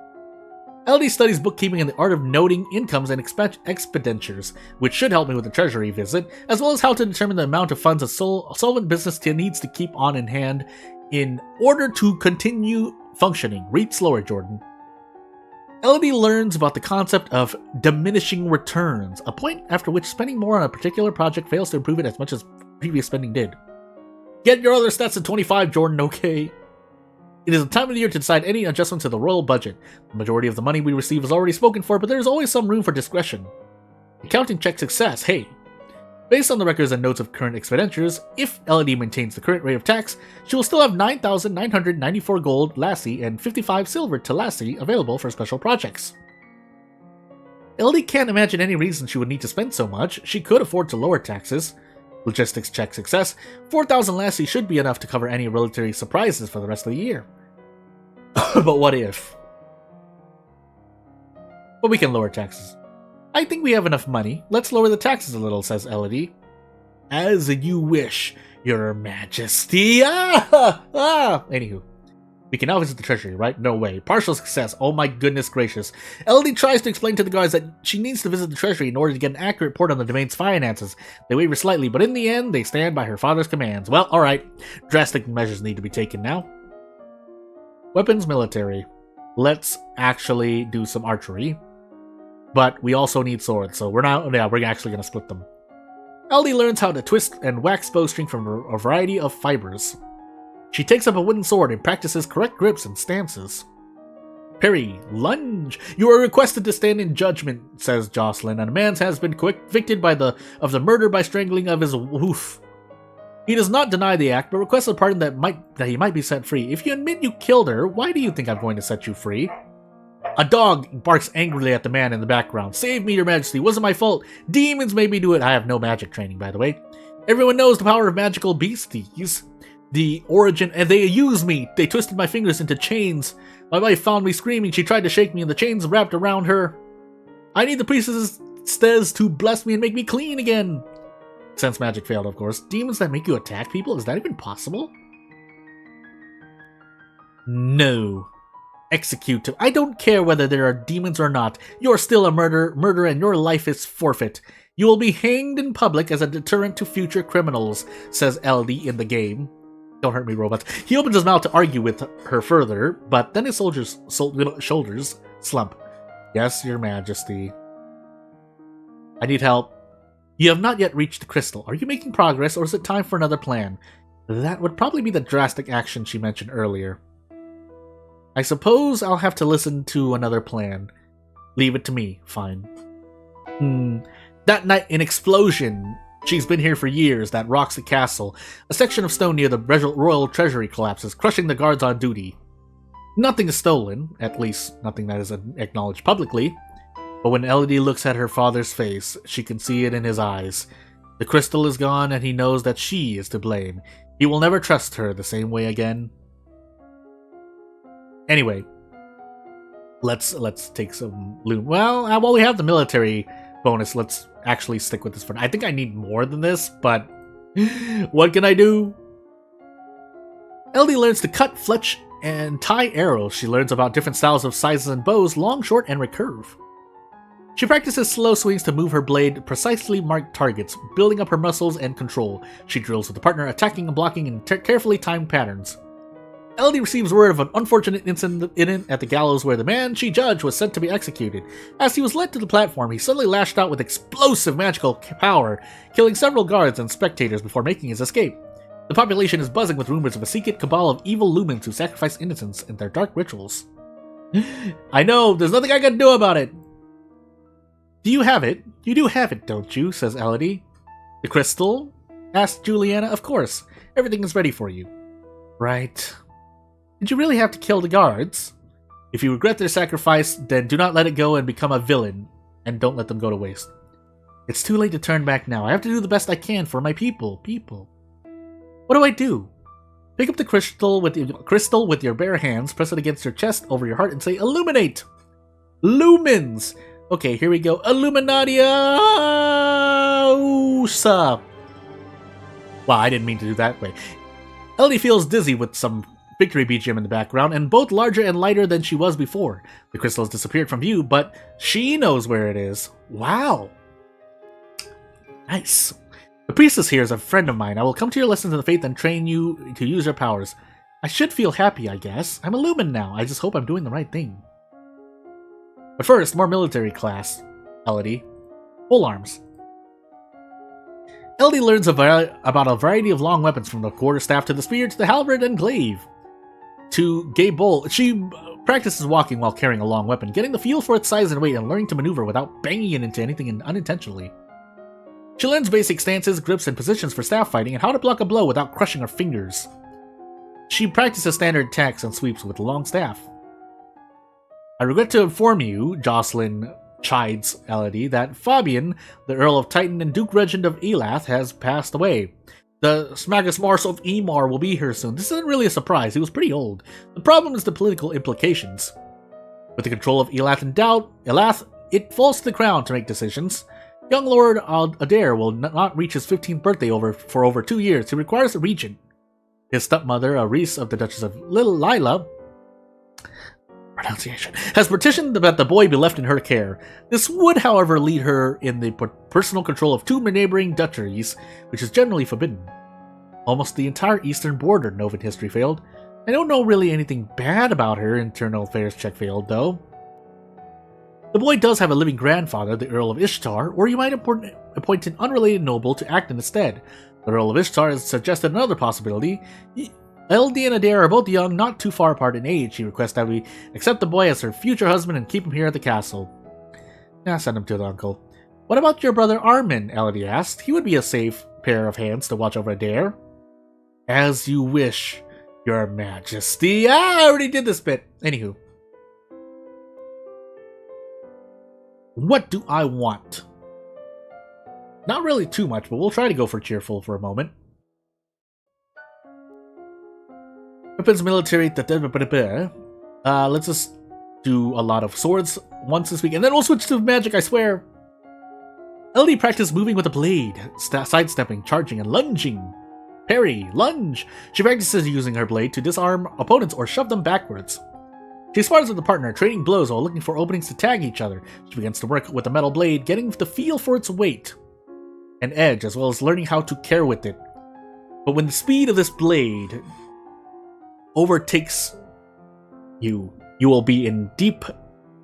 Speaker 1: Elodie studies bookkeeping and the art of noting incomes and expenditures, which should help me with the treasury visit, as well as how to determine the amount of funds a solvent business needs to keep on in hand in order to continue functioning. Read slower, Jordan. Elodie learns about the concept of diminishing returns, a point after which spending more on a particular project fails to improve it as much as previous spending did. Get your other stats at 25, Jordan, okay? It is a time of the year to decide any adjustment to the royal budget. The majority of the money we receive is already spoken for, but there is always some room for discretion. Accounting check success, hey. Based on the records and notes of current expenditures, if Elodie maintains the current rate of tax, she will still have 9,994 gold lassie and 55 silver to lassie available for special projects. Elodie can't imagine any reason she would need to spend so much. She could afford to lower taxes. Logistics check success. 4,000 lassie should be enough to cover any regulatory surprises for the rest of the year. But what if? But we can lower taxes. I think we have enough money. Let's lower the taxes a little, says Elodie. As you wish, your majesty. Anywho. We can now visit the treasury, right? No way. Partial success. Oh my goodness gracious. Elodie tries to explain to the guards that she needs to visit the treasury in order to get an accurate report on the domain's finances. They waver slightly, but in the end, they stand by her father's commands. Well, alright. Drastic measures need to be taken now. Weapons, military. Let's actually do some archery. but we also need swords, so we're actually going to split them. Elodie learns how to twist and wax bowstring from a variety of fibers. She takes up a wooden sword and practices correct grips and stances. Parry, lunge. You are requested to stand in judgment, says Jocelyn, and a man has been convicted of the murder by strangling of his wife. He does not deny the act, but requests a pardon that he might be set free. If you admit you killed her, why do you think I'm going to set you free? A dog barks angrily at the man in the background. Save me, your majesty. Wasn't my fault. Demons made me do it. I have no magic training, by the way. Everyone knows the power of magical beasties. The origin, and they used me. They twisted my fingers into chains. My wife found me screaming. She tried to shake me, and the chains wrapped around her. I need the priestess to bless me and make me clean again. Since magic failed, of course. Demons that make you attack people? Is that even possible? No. Execute. I don't care whether there are demons or not. You're still a murderer, and your life is forfeit. You will be hanged in public as a deterrent to future criminals, says Elodie in the game. Don't hurt me, robots. He opens his mouth to argue with her further, but then his shoulders slump. Yes, your majesty. I need help. You have not yet reached the crystal. Are you making progress, or is it time for another plan? That would probably be the drastic action she mentioned earlier. I suppose I'll have to listen to another plan. Leave it to me. Fine. That night, an explosion. She's been here for years. That rocks the castle. A section of stone near the royal treasury collapses, crushing the guards on duty. Nothing is stolen, at least nothing that is acknowledged publicly. But when Elodie looks at her father's face, she can see it in his eyes. The crystal is gone, and he knows that she is to blame. He will never trust her the same way again. Anyway, let's take some loot. Well, while we have the military bonus, let's actually stick with this for now. I think I need more than this, but what can I do? Elodie learns to cut, fletch, and tie arrows. She learns about different styles of sizes and bows, long, short, and recurve. She practices slow swings to move her blade precisely marked targets, building up her muscles and control. She drills with a partner, attacking and blocking in carefully timed patterns. Elodie receives word of an unfortunate incident at the gallows where the man she judged was sent to be executed. As he was led to the platform, he suddenly lashed out with explosive magical power, killing several guards and spectators before making his escape. The population is buzzing with rumors of a secret cabal of evil lumens who sacrifice innocents in their dark rituals. I know, there's nothing I can do about it. Do you have it? You do have it, don't you? Says Elodie. The crystal? Asked Juliana. Of course. Everything is ready for you. Right. Did you really have to kill the guards? If you regret their sacrifice, then do not let it go and become a villain, and don't let them go to waste. It's too late to turn back now. I have to do the best I can for my people. What do I do? Pick up the crystal with your bare hands, press it against your chest, over your heart, and say, Illuminate! Lumens! Okay, here we go. Illuminatia! Wow, I didn't mean to do that way. Elodie feels dizzy with some victory BGM in the background, and both larger and lighter than she was before. The crystal has disappeared from view, but she knows where it is. Wow. Nice. The priestess here is a friend of mine. I will come to your lessons in the faith and train you to use your powers. I should feel happy, I guess. I'm a lumen now. I just hope I'm doing the right thing. But first, more military class. Elodie. Pole arms. Elodie learns about a variety of long weapons, from the quarterstaff to the spear to the halberd and glaive. To gay bowl, she practices walking while carrying a long weapon, getting the feel for its size and weight and learning to maneuver without banging it into anything unintentionally. She learns basic stances, grips, and positions for staff fighting and how to block a blow without crushing her fingers. She practices standard attacks and sweeps with the long staff. I regret to inform you, Jocelyn chides Elodie, that Fabian, the Earl of Titan and Duke Regent of Elath, has passed away. The Smagus of Emar will be here soon. This isn't really a surprise, he was pretty old. The problem is the political implications. With the control of Elath in doubt, it falls to the crown to make decisions. Young Lord Adair will not reach his 15th birthday for over 2 years. He requires a regent. His stepmother, Reese of the Duchess of Lila, has petitioned that the boy be left in her care. This would, however, lead her in the personal control of 2 neighboring duchies, which is generally forbidden. Almost the entire eastern border, Novan history failed. I don't know really anything bad about her. Internal affairs check failed, though. The boy does have a living grandfather, the Earl of Ishtar, or you might appoint an unrelated noble to act in his stead. The Earl of Ishtar has suggested another possibility. LD and Adair are both young, not too far apart in age. She requests that we accept the boy as her future husband and keep him here at the castle. Send him to the uncle. What about your brother Armin? Elodie asked. He would be a safe pair of hands to watch over Adair. As you wish, your majesty. I already did this bit. Anywho. What do I want? Not really too much, but we'll try to go for cheerful for a moment. Weapons, military, let's just do a lot of swords once this week, and then we'll switch to magic, I swear. LD practiced moving with a blade, sidestepping, charging, and lunging. Parry, lunge. She practices using her blade to disarm opponents or shove them backwards. She spars with a partner, trading blows while looking for openings to tag each other. She begins to work with the metal blade, getting the feel for its weight and edge, as well as learning how to care with it. But when the speed of this blade overtakes you, you will be in deep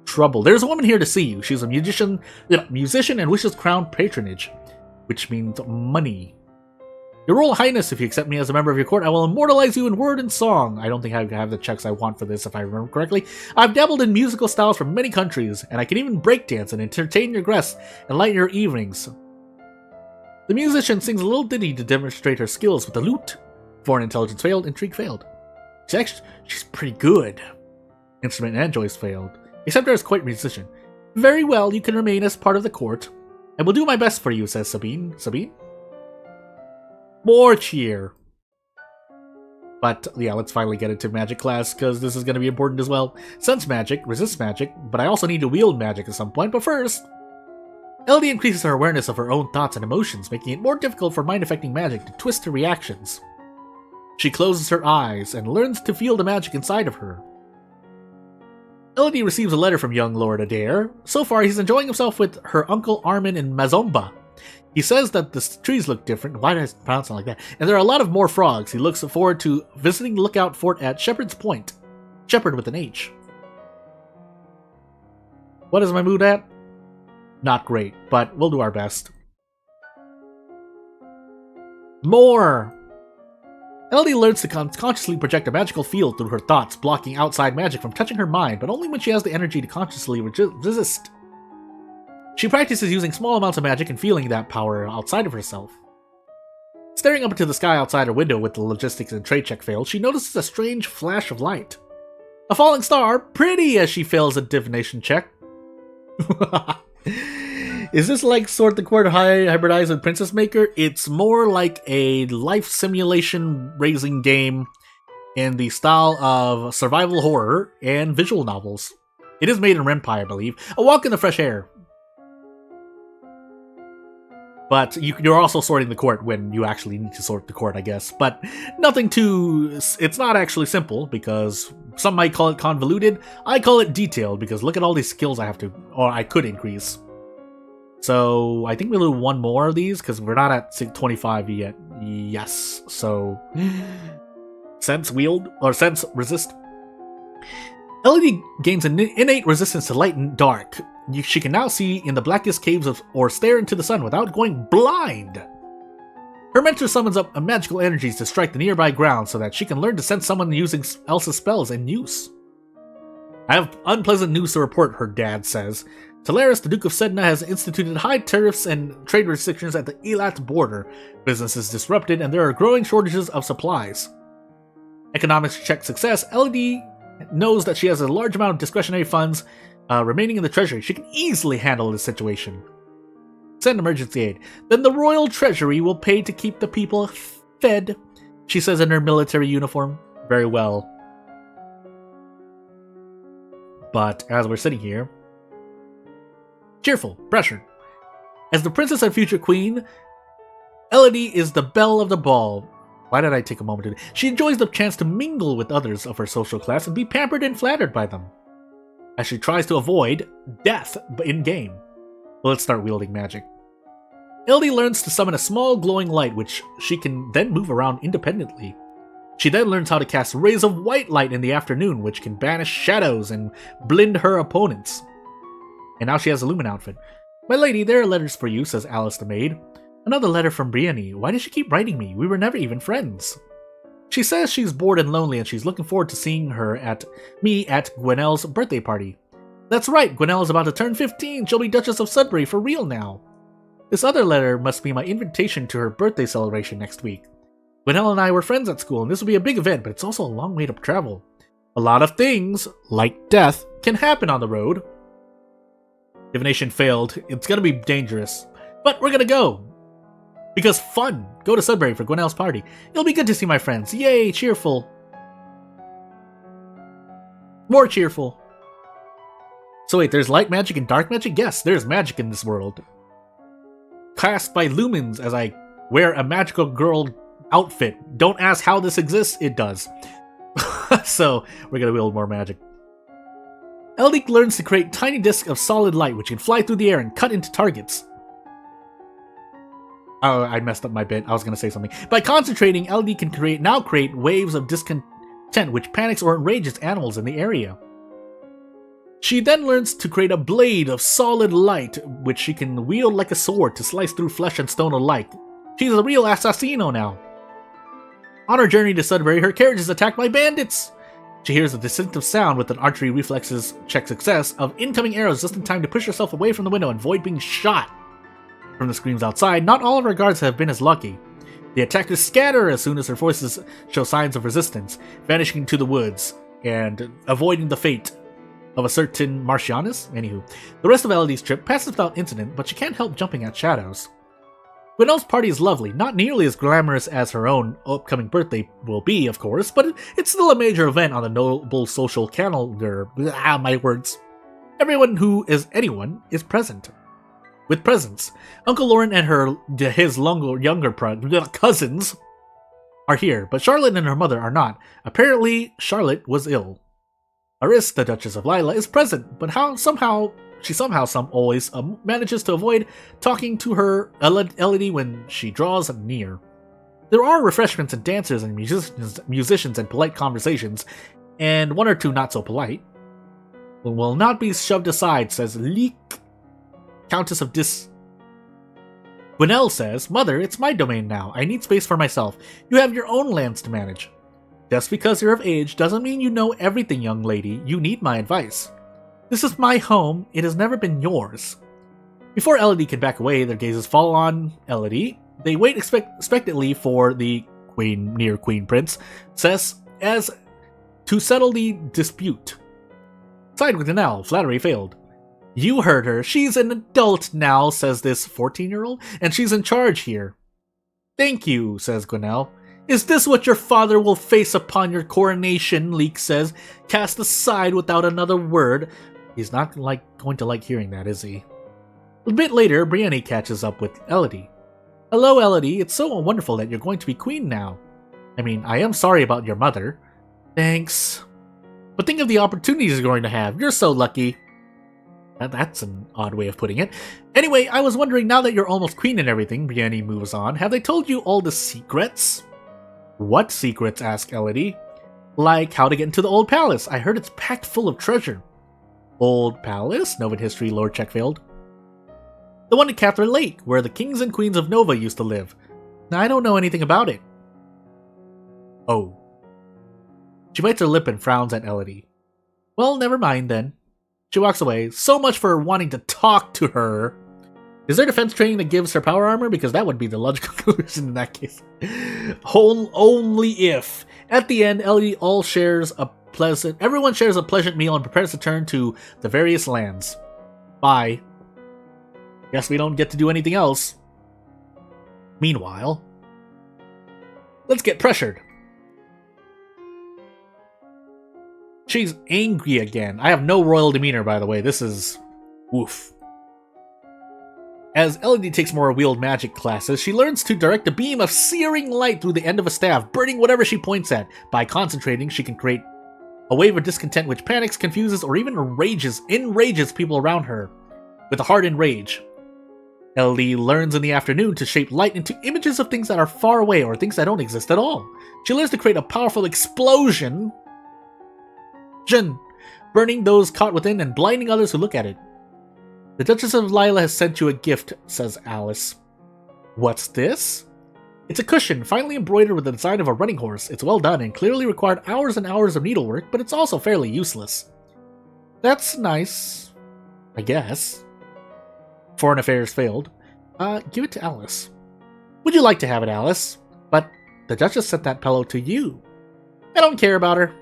Speaker 1: trouble. There's a woman here to see you. She's a musician and wishes crown patronage, which means money. Your Royal Highness, if you accept me as a member of your court, I will immortalize you in word and song. I don't think I have the checks I want for this, if I remember correctly. I've dabbled in musical styles from many countries, and I can even breakdance and entertain your guests and lighten your evenings. The musician sings a little ditty to demonstrate her skills with the lute. Foreign intelligence failed, intrigue failed. She's pretty good. Instrument and choice failed. Except as quite a musician. Very well, you can remain as part of the court. I will do my best for you, says Sabine. Sabine? More cheer. But yeah, let's finally get into magic class, because this is going to be important as well. Sense magic, resist magic, but I also need to wield magic at some point. But first, LD increases her awareness of her own thoughts and emotions, making it more difficult for mind-affecting magic to twist her reactions. She closes her eyes and learns to feel the magic inside of her. LD receives a letter from young Lord Adair. So far, he's enjoying himself with her uncle Armin in Mazomba. He says that the trees look different. Why did I pronounce it like that? And there are a lot of more frogs. He looks forward to visiting the lookout fort at Shepherd's Point. Shepherd with an H. What is my mood at? Not great, but we'll do our best. More! Elodie learns to consciously project a magical field through her thoughts, blocking outside magic from touching her mind, but only when she has the energy to consciously resist. She practices using small amounts of magic and feeling that power outside of herself. Staring up into the sky outside her window with the logistics and trade check failed, she notices a strange flash of light. A falling star, pretty as she fails a divination check. Is this like Sword the Court hybridized with Princess Maker? It's more like a life simulation raising game in the style of survival horror and visual novels. It is made in Renpai, I believe. A walk in the fresh air. But you're also sorting the court when you actually need to sort the court, I guess. But nothing too... It's not actually simple, because some might call it convoluted. I call it detailed, because look at all these skills I have to... Or I could increase. So I think we'll do one more of these, because we're not at 25 yet. Yes. So... Sense wield, or sense resist. LED gains an innate resistance to light and dark. She can now see in the blackest caves or stare into the sun without going blind. Her mentor summons up magical energies to strike the nearby ground so that she can learn to sense someone using Elsa's spells in use. I have unpleasant news to report, her dad says. Talaris, the Duke of Sedna, has instituted high tariffs and trade restrictions at the Elat border. Business is disrupted and there are growing shortages of supplies. Economics check success. LD knows that she has a large amount of discretionary funds remaining in the treasury. She can easily handle this situation. Send emergency aid. Then the royal treasury will pay to keep the people fed, she says in her military uniform. Very well. But as we're sitting here, cheerful, pressured. As the princess and future queen, Elodie is the belle of the ball. Why did I take a moment to... She enjoys the chance to mingle with others of her social class and be pampered and flattered by them, as she tries to avoid death in-game. Well, let's start wielding magic. Elodie learns to summon a small glowing light, which she can then move around independently. She then learns how to cast rays of white light in the afternoon, which can banish shadows and blind her opponents. And now she has a Lumen outfit. My lady, there are letters for you, says Alice the maid. Another letter from Brienne. Why does she keep writing me? We were never even friends. She says she's bored and lonely and she's looking forward to seeing me at Gwenelle's birthday party. That's right, Gwenelle is about to turn 15. She'll be Duchess of Sudbury for real now. This other letter must be my invitation to her birthday celebration next week. Gwenelle and I were friends at school, and this will be a big event, but it's also a long way to travel. A lot of things, like death, can happen on the road. Divination failed. It's gonna be dangerous. But we're gonna go. Because fun. Go to Sudbury for Gwenelle's party. It'll be good to see my friends. Yay, cheerful. More cheerful. So wait, there's light magic and dark magic? Yes, there's magic in this world. Cast by lumens as I wear a magical girl outfit. Don't ask how this exists, it does. So, we're gonna wield more magic. Eldic learns to create tiny discs of solid light which can fly through the air and cut into targets. Oh, I messed up my bit. I was gonna say something. By concentrating, LD can now create waves of discontent which panics or enrages animals in the area. She then learns to create a blade of solid light which she can wield like a sword to slice through flesh and stone alike. She's a real assassino now. On her journey to Sudbury, her carriage is attacked by bandits. She hears a distinctive sound with an archery reflexes check success of incoming arrows just in time to push herself away from the window and avoid being shot. From the screams outside, not all of her guards have been as lucky. The attackers scatter as soon as her forces show signs of resistance, vanishing into the woods and avoiding the fate of a certain Marcianus. Anywho, the rest of Elodie's trip passes without incident, but she can't help jumping at shadows. Gwenelle's party is lovely, not nearly as glamorous as her own upcoming birthday will be, of course, but it's still a major event on the noble social calendar. Blah, my words. Anyone is present. With presents, Uncle Lauren and his younger cousins are here, but Charlotte and her mother are not. Apparently, Charlotte was ill. Aris, the Duchess of Lila, is present, but she always manages to avoid talking to her Elodie when she draws near. There are refreshments and dancers and musicians and polite conversations, and one or two not so polite. Will not be shoved aside, says Leek, Countess of Gwenelle says, Mother, it's my domain now. I need space for myself. You have your own lands to manage. Just because you're of age doesn't mean you know everything, young lady. You need my advice. This is my home. It has never been yours. Before Elodie can back away, their gazes fall on Elodie. They wait expectantly for the Queen Prince, says, as to settle the dispute. Side with Gwenelle, flattery failed. You heard her. She's an adult now, says this 14-year-old, and she's in charge here. Thank you, says Gwenelle. Is this what your father will face upon your coronation? Leek says, cast aside without another word. He's not going to like hearing that, is he? A bit later, Brienne catches up with Elodie. Hello, Elodie. It's so wonderful that you're going to be queen now. I mean, I am sorry about your mother. Thanks. But think of the opportunities you're going to have. You're so lucky. That's an odd way of putting it. Anyway, I was wondering, now that you're almost queen and everything, Brienne moves on, have they told you all the secrets? What secrets? Asks Elodie. Like how to get into the old palace. I heard it's packed full of treasure. Old palace? Novan history, Lord Checkfield. The one at Catherine Lake, where the kings and queens of Nova used to live. I don't know anything about it. Oh. She bites her lip and frowns at Elodie. Well, never mind then. She walks away. So much for wanting to talk to her. Is there defense training that gives her power armor? Because that would be the logical conclusion in that case. Only if. At the end, Elodie everyone shares a pleasant meal and prepares to turn to the various lands. Bye. Guess we don't get to do anything else. Meanwhile, let's get pressured. She's angry again. I have no royal demeanor, by the way. This is... woof. As Elodie takes more wheeled magic classes, she learns to direct a beam of searing light through the end of a staff, burning whatever she points at. By concentrating, she can create a wave of discontent which panics, confuses, or even enrages people around her with a hardened rage. Elodie learns in the afternoon to shape light into images of things that are far away or things that don't exist at all. She learns to create a powerful explosion, burning those caught within and blinding others who look at it. The Duchess of Lila has sent you a gift, says Alice. What's this? It's a cushion, finely embroidered with the design of a running horse. It's well done and clearly required hours and hours of needlework, but it's also fairly useless. That's nice, I guess. Foreign affairs failed. Give it to Alice. Would you like to have it, Alice? But the Duchess sent that pillow to you. I don't care about her.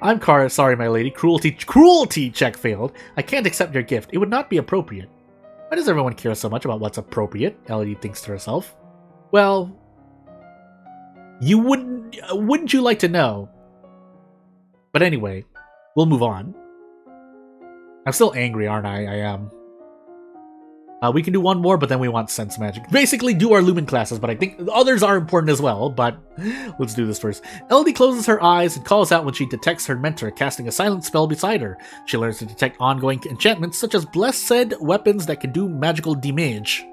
Speaker 1: I'm sorry, my lady. Cruelty check failed. I can't accept your gift. It would not be appropriate. Why does everyone care so much about what's appropriate? Elodie thinks to herself. Well, wouldn't you like to know? But anyway, we'll move on. I'm still angry, aren't I? I am. We can do one more, but then we want sense magic. Basically, do our Lumen classes, but I think the others are important as well, but let's do this first. Elodie closes her eyes and calls out when she detects her mentor casting a silent spell beside her. She learns to detect ongoing enchantments, such as blessed weapons that can do magical damage.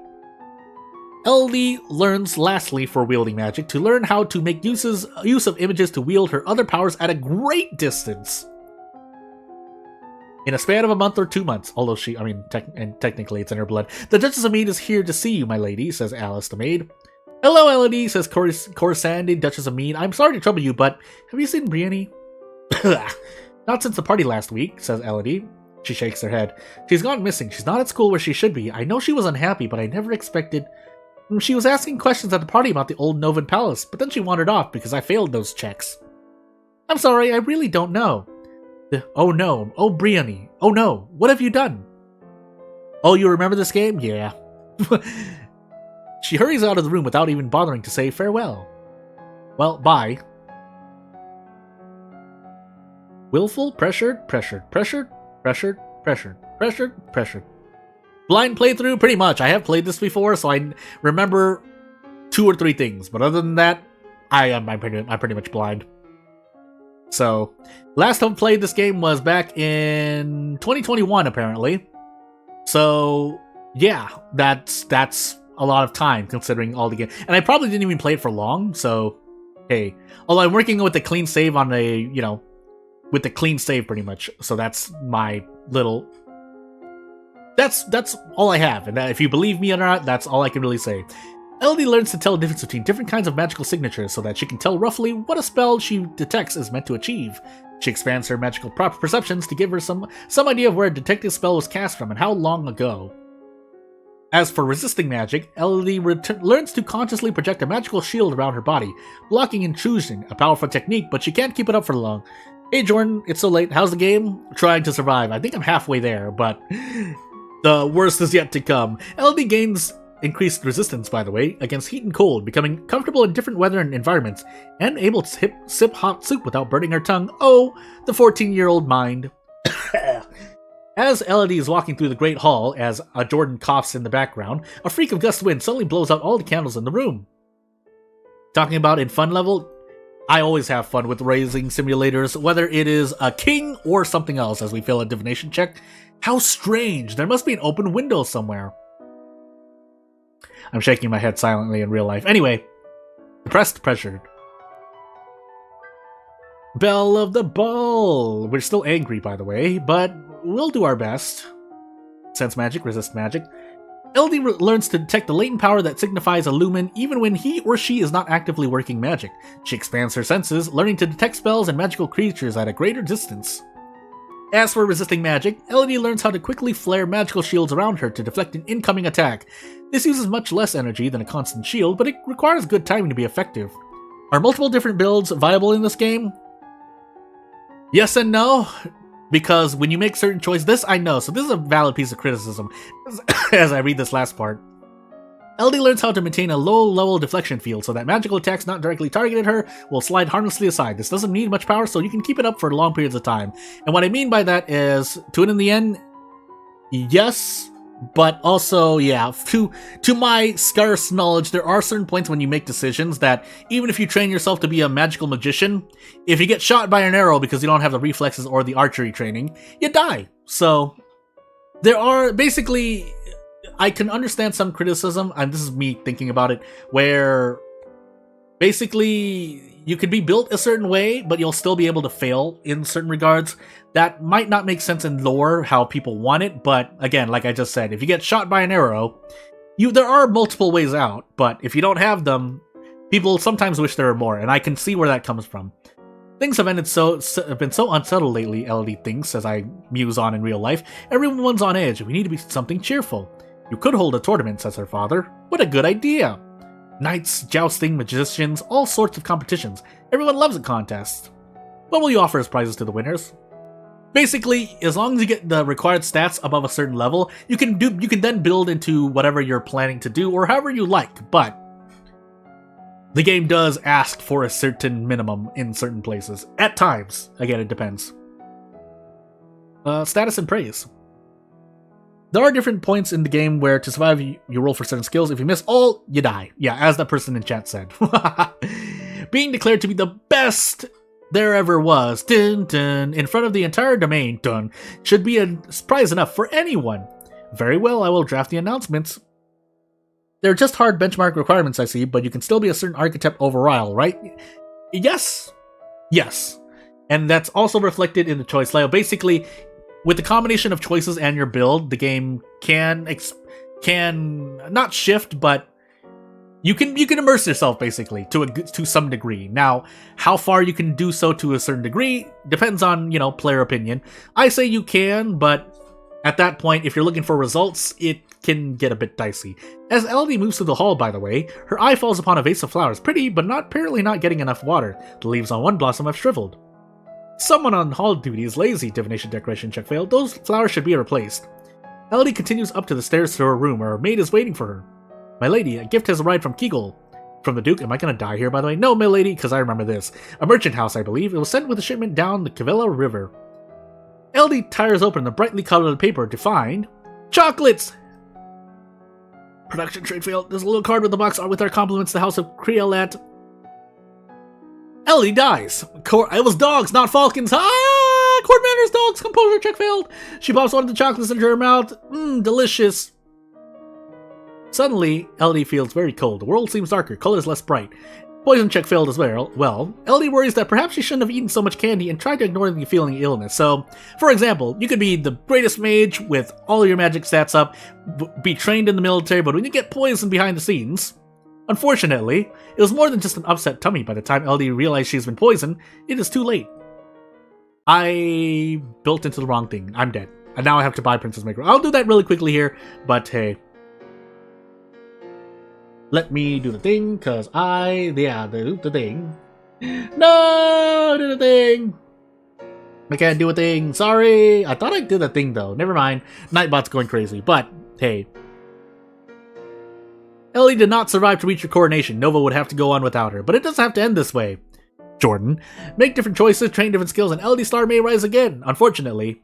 Speaker 1: Elodie learns, lastly, for wielding magic, to learn how to make use of images to wield her other powers at a great distance. In a span of a month or 2 months, although technically it's in her blood. The Duchess of Mead is here to see you, my lady, says Alice the maid. Hello, Elodie, says Corisande, Duchess of Mead. I'm sorry to trouble you, but have you seen Brienne? Not since the party last week, says Elodie. She shakes her head. She's gone missing. She's not at school where she should be. I know she was unhappy, but I never expected... She was asking questions at the party about the old Novan Palace, but then she wandered off because I failed those checks. I'm sorry, I really don't know. Oh no. Oh, Brienne. Oh no. What have you done? Oh, you remember this game? Yeah. She hurries out of the room without even bothering to say farewell. Well, bye. Willful, pressured. Blind playthrough, pretty much. I have played this before, so I remember 2 or 3 things. But other than that, I'm pretty much blind. So, last time I played this game was back in 2021, apparently. So, yeah, that's a lot of time considering all the game. And I probably didn't even play it for long, so hey. Although I'm working with the clean save on with the clean save pretty much. So that's my little... That's all I have. And if you believe me or not, that's all I can really say. Elodie learns to tell the difference between different kinds of magical signatures so that she can tell roughly what a spell she detects is meant to achieve. She expands her magical perceptions to give her some idea of where a detective spell was cast from and how long ago. As for resisting magic, Elodie learns to consciously project a magical shield around her body, blocking intrusion, a powerful technique, but she can't keep it up for long. Hey Jordan, it's so late. How's the game? Trying to survive. I think I'm halfway there, but the worst is yet to come. Elodie gains increased resistance, by the way, against heat and cold, becoming comfortable in different weather and environments, and able to sip hot soup without burning her tongue. Oh, the 14-year-old mind. As Elodie is walking through the Great Hall, as Jordan coughs in the background, a freak of gust wind suddenly blows out all the candles in the room. Talking about in fun level, I always have fun with raising simulators, whether it is a king or something else, as we fail a divination check. How strange! There must be an open window somewhere. I'm shaking my head silently in real life. Anyway, depressed, pressured. Belle of the ball! We're still angry, by the way, but we'll do our best. Sense magic, resist magic. Elodie learns to detect the latent power that signifies a lumen even when he or she is not actively working magic. She expands her senses, learning to detect spells and magical creatures at a greater distance. As for resisting magic, Elodie learns how to quickly flare magical shields around her to deflect an incoming attack. This uses much less energy than a constant shield, but it requires good timing to be effective. Are multiple different builds viable in this game? Yes and no, because when you make certain choices, this I know, so this is a valid piece of criticism as I read this last part. Elodie learns how to maintain a low-level deflection field so that magical attacks not directly targeted her will slide harmlessly aside. This doesn't need much power, so you can keep it up for long periods of time. And what I mean by that is, to it in the end, yes, but also, yeah, to my scarce knowledge, there are certain points when you make decisions that, even if you train yourself to be a magical magician, if you get shot by an arrow because you don't have the reflexes or the archery training, you die. So, there are, basically, I can understand some criticism, and this is me thinking about it, where, basically, you could be built a certain way, but you'll still be able to fail in certain regards. That might not make sense in lore, how people want it, but again, like I just said, if you get shot by an arrow, there are multiple ways out, but if you don't have them, people sometimes wish there were more, and I can see where that comes from. Things have been so unsettled lately, Elodie thinks, as I muse on in real life. Everyone's on edge, we need to be something cheerful. You could hold a tournament, says her father. What a good idea! Knights, jousting, magicians, all sorts of competitions. Everyone loves a contest. What will you offer as prizes to the winners? Basically, as long as you get the required stats above a certain level, you can then build into whatever you're planning to do, or however you like, but the game does ask for a certain minimum in certain places. At times. Again, it depends. Status and praise. There are different points in the game where to survive, you roll for certain skills. If you miss all, you die. Yeah, as that person in chat said. Being declared to be the best there ever was, dun, dun, in front of the entire domain, dun, should be a surprise enough for anyone. Very well, I will draft the announcements. They're just hard benchmark requirements, I see, but you can still be a certain archetype overall, right? Yes. Yes. And that's also reflected in the choice layout. Basically, with the combination of choices and your build, the game can not shift, but you can immerse yourself basically to some degree. Now, how far you can do so to a certain degree depends on, player opinion. I say you can, but at that point, if you're looking for results, it can get a bit dicey. As Elodie moves through the hall, by the way, her eye falls upon a vase of flowers. Pretty, but apparently not getting enough water. The leaves on one blossom have shriveled. Someone on hall duty is lazy, divination decoration check failed. Those flowers should be replaced. Elodie continues up to the stairs to her room, where her maid is waiting for her. My lady, a gift has arrived from Kegel. From the Duke, am I gonna die here, by the way? No, my lady, because I remember this. A merchant house, I believe. It was sent with a shipment down the Cavella River. Elodie tears open the brightly colored paper to find chocolates! Production trade failed. There's a little card with the box art with our compliments to the House of Creolat. Elodie dies. It was dogs, not falcons. Court manners, dogs. Composure check failed. She pops one of the chocolates into her mouth. Delicious. Suddenly, Elodie feels very cold. The world seems darker. Color is less bright. Poison check failed as well. Elodie worries that perhaps she shouldn't have eaten so much candy and tried to ignore the feeling of illness. So, for example, you could be the greatest mage with all your magic stats up, be trained in the military, but when you get poisoned behind the scenes, unfortunately, it was more than just an upset tummy. By the time Elodie realized she's been poisoned, it is too late. I built into the wrong thing. I'm dead. And now I have to buy Princess Maker. I'll do that really quickly here, but hey. Let me do the thing, because do the thing. No, do the thing. I can't do a thing. Sorry. I thought I did a thing, though. Never mind. Nightbot's going crazy, but hey. Ellie did not survive to reach her coronation. Nova would have to go on without her, but it doesn't have to end this way. Jordan, make different choices, train different skills, and Elodie Star may rise again. Unfortunately.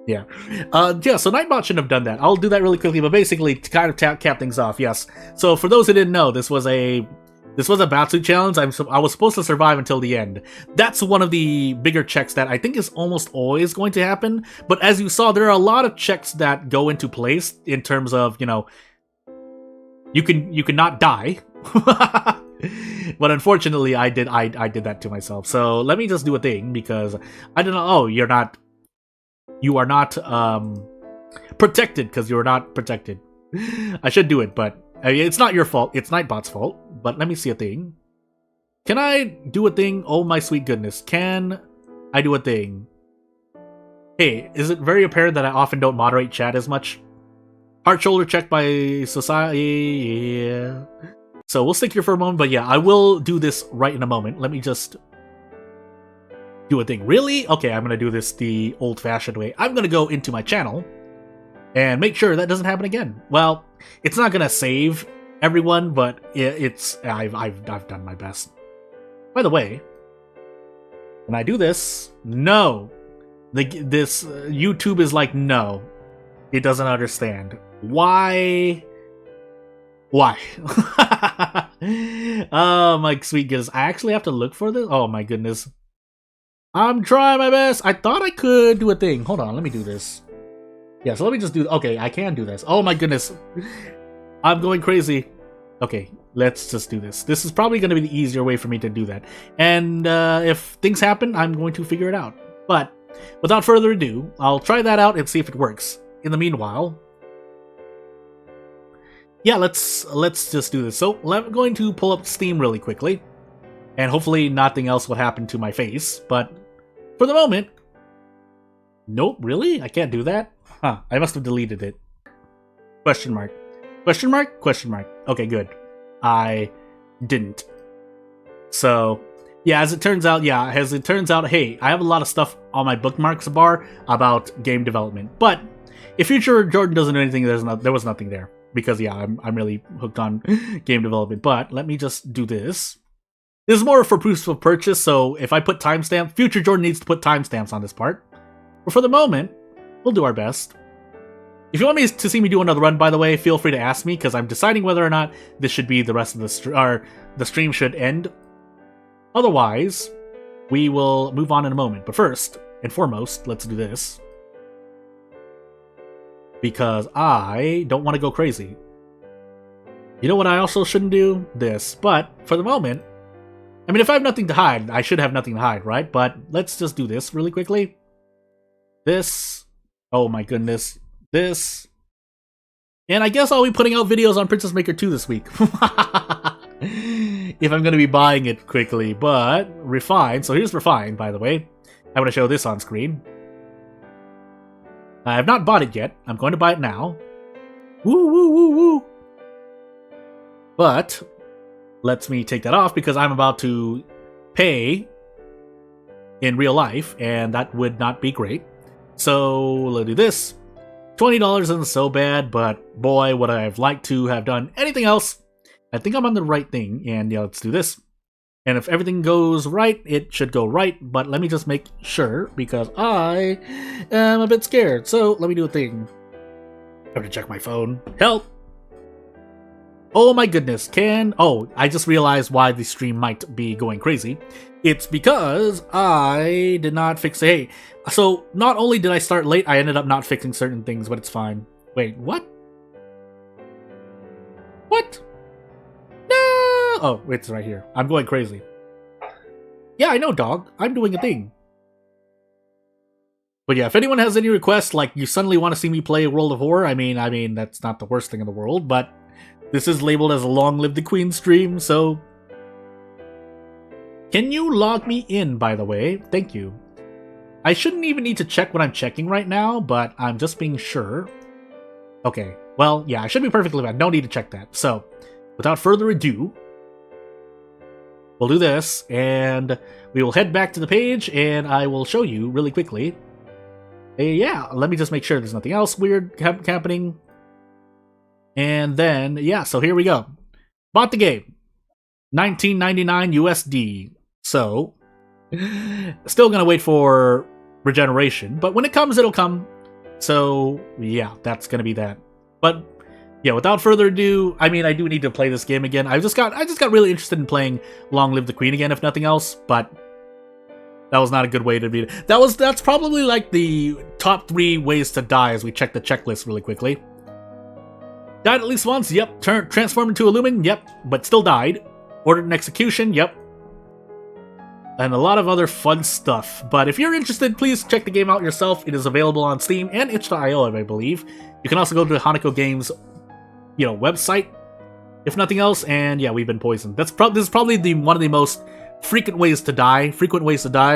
Speaker 1: Yeah. So Nightbot shouldn't have done that. I'll do that really quickly, but basically to kind of cap things off, yes. So for those who didn't know, this was a Batsu challenge. I was supposed to survive until the end. That's one of the bigger checks that I think is almost always going to happen. But as you saw, there are a lot of checks that go into place in terms of, you can not die. But unfortunately, I did that to myself. So let me just do a thing, because I don't know. Oh, you are not protected, because you are not protected. I should do it, but it's not your fault. It's Nightbot's fault. But let me see a thing. Can I do a thing? Oh my sweet goodness. Can I do a thing? Hey, is it very apparent that I often don't moderate chat as much? Heart shoulder check by society. Yeah. So we'll stick here for a moment, but yeah, I will do this right in a moment. Let me just do a thing. Really? Okay, I'm gonna do this the old-fashioned way. I'm gonna go into my channel and make sure that doesn't happen again. Well, it's not gonna save everyone, but I've done my best. By the way, when I do this, no, this YouTube is like, no, it doesn't understand. Why? Oh my sweet goodness! I actually have to look for this. Oh my goodness! I'm trying my best. I thought I could do a thing. Hold on, let me do this. Yeah, so let me just do... Okay, I can do this. Oh my goodness. I'm going crazy. Okay, let's just do this. This is probably going to be the easier way for me to do that. And if things happen, I'm going to figure it out. But without further ado, I'll try that out and see if it works. In the meanwhile, yeah, let's just do this. So I'm going to pull up Steam really quickly, and hopefully nothing else will happen to my face. But for the moment, nope, really? I can't do that? Huh, I must have deleted it. Question mark. Question mark? Question mark. Okay, good. I didn't. So, yeah, as it turns out, hey, I have a lot of stuff on my bookmarks bar about game development. But if Future Jordan doesn't do anything, there was nothing there. Because, yeah, I'm really hooked on game development. But let me just do this. This is more for proofs of purchase, so if I put timestamp, Future Jordan needs to put timestamps on this part. But for the moment, we'll do our best. If you want me to see me do another run, by the way, feel free to ask me, because I'm deciding whether or not this should be the rest of the stream should end. Otherwise, we will move on in a moment. But first and foremost, let's do this. Because I don't want to go crazy. You know what I also shouldn't do? This. But for the moment, I mean, if I have nothing to hide, I should have nothing to hide, right? But let's just do this really quickly. This. Oh my goodness. This. And I guess I'll be putting out videos on Princess Maker 2 this week. If I'm going to be buying it quickly. But, Refine. So here's Refine, by the way. I'm going to show this on screen. I have not bought it yet. I'm going to buy it now. Woo, woo, woo, woo. But, let me take that off because I'm about to pay in real life. And that would not be great. So, let's do this. $20 isn't so bad, but boy, would I have liked to have done anything else. I think I'm on the right thing, and yeah, let's do this. And if everything goes right, it should go right, but let me just make sure, because I am a bit scared. So, let me do a thing. I have to check my phone. Help! Oh my goodness, oh, I just realized why the stream might be going crazy. It's because I did not fix hey. So, not only did I start late, I ended up not fixing certain things, but it's fine. Wait, what? What? No! Oh, it's right here. I'm going crazy. Yeah, I know, dog. I'm doing a thing. But yeah, if anyone has any requests, like you suddenly want to see me play World of Horror, I mean, that's not the worst thing in the world, but this is labeled as a Long Live the Queen stream, so... Can you log me in, by the way? Thank you. I shouldn't even need to check what I'm checking right now, but I'm just being sure. Okay, well, yeah, I should be perfectly fine. No need to check that. So, without further ado, we'll do this, and we will head back to the page, and I will show you really quickly. Yeah, let me just make sure there's nothing else weird happening. And then, yeah, so here we go. Bought the game. $19.99 USD. So, still gonna wait for regeneration, but when it comes, it'll come. So, yeah, that's gonna be that. But, yeah, without further ado, I mean, I do need to play this game again. I just got really interested in playing Long Live the Queen again, if nothing else, but that was not a good way to be. That's probably like the top 3 ways to die as we check the checklist really quickly. Died at least once, yep. Transformed into a Lumen, yep. But still died. Ordered an execution, yep. And a lot of other fun stuff. But if you're interested, please check the game out yourself. It is available on Steam and itch.io, I believe. You can also go to the Hanako Games, website, if nothing else. And yeah, we've been poisoned. This is probably one of the most frequent ways to die,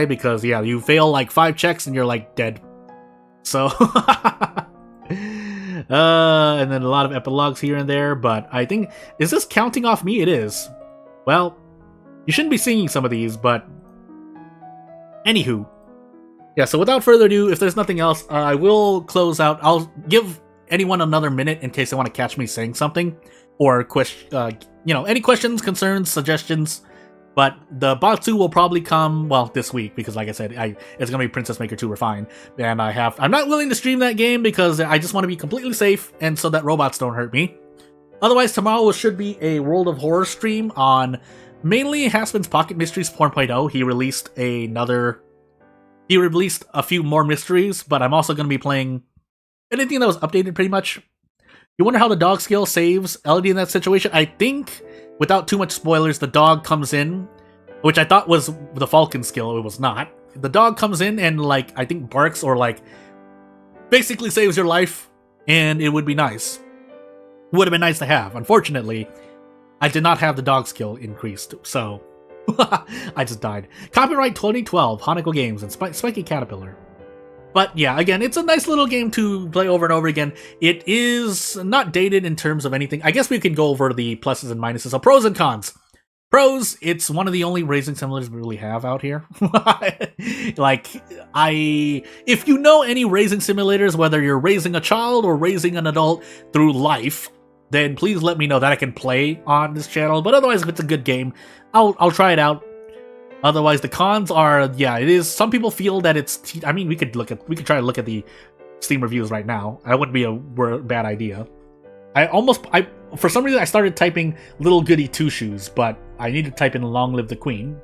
Speaker 1: because yeah, you fail like 5 checks and you're like dead. So, and then a lot of epilogues here and there. But I think, is this counting off me? It is. Well, you shouldn't be singing some of these, but anywho. Yeah, so without further ado, if there's nothing else, I will close out. I'll give anyone another minute in case they want to catch me saying something, or any questions, concerns, suggestions. But the Batsu will probably come, well, this week, because like I said, it's going to be Princess Maker 2 Refine. And I'm not willing to stream that game because I just want to be completely safe and so that robots don't hurt me. Otherwise, tomorrow should be a World of Horror stream on mainly Haspin's Pocket Mysteries 4.0. He released a few more mysteries, but I'm also going to be playing anything that was updated pretty much. You wonder how the dog skill saves Elodie in that situation? I think, without too much spoilers, the dog comes in, which I thought was the Falcon skill. It was not. The dog comes in and, like, I think barks or, like, basically saves your life, and it would be nice. It would have been nice to have. Unfortunately, I did not have the dog skill increased, so I just died. Copyright 2012, Hanako Games and Spiky Caterpillar. But yeah, again, it's a nice little game to play over and over again. It is not dated in terms of anything. I guess we can go over the pluses and minuses. So pros and cons. Pros, it's one of the only racing simulators we really have out here. If you know any racing simulators, whether you're raising a child or raising an adult through life, then please let me know that I can play on this channel. But otherwise, if it's a good game, I'll try it out. Otherwise, the cons are, yeah, it is. Some people feel that it's. I mean, we could try to look at the Steam reviews right now. That wouldn't be a bad idea. For some reason, I started typing Little Goody Two Shoes, but I need to type in Long Live the Queen,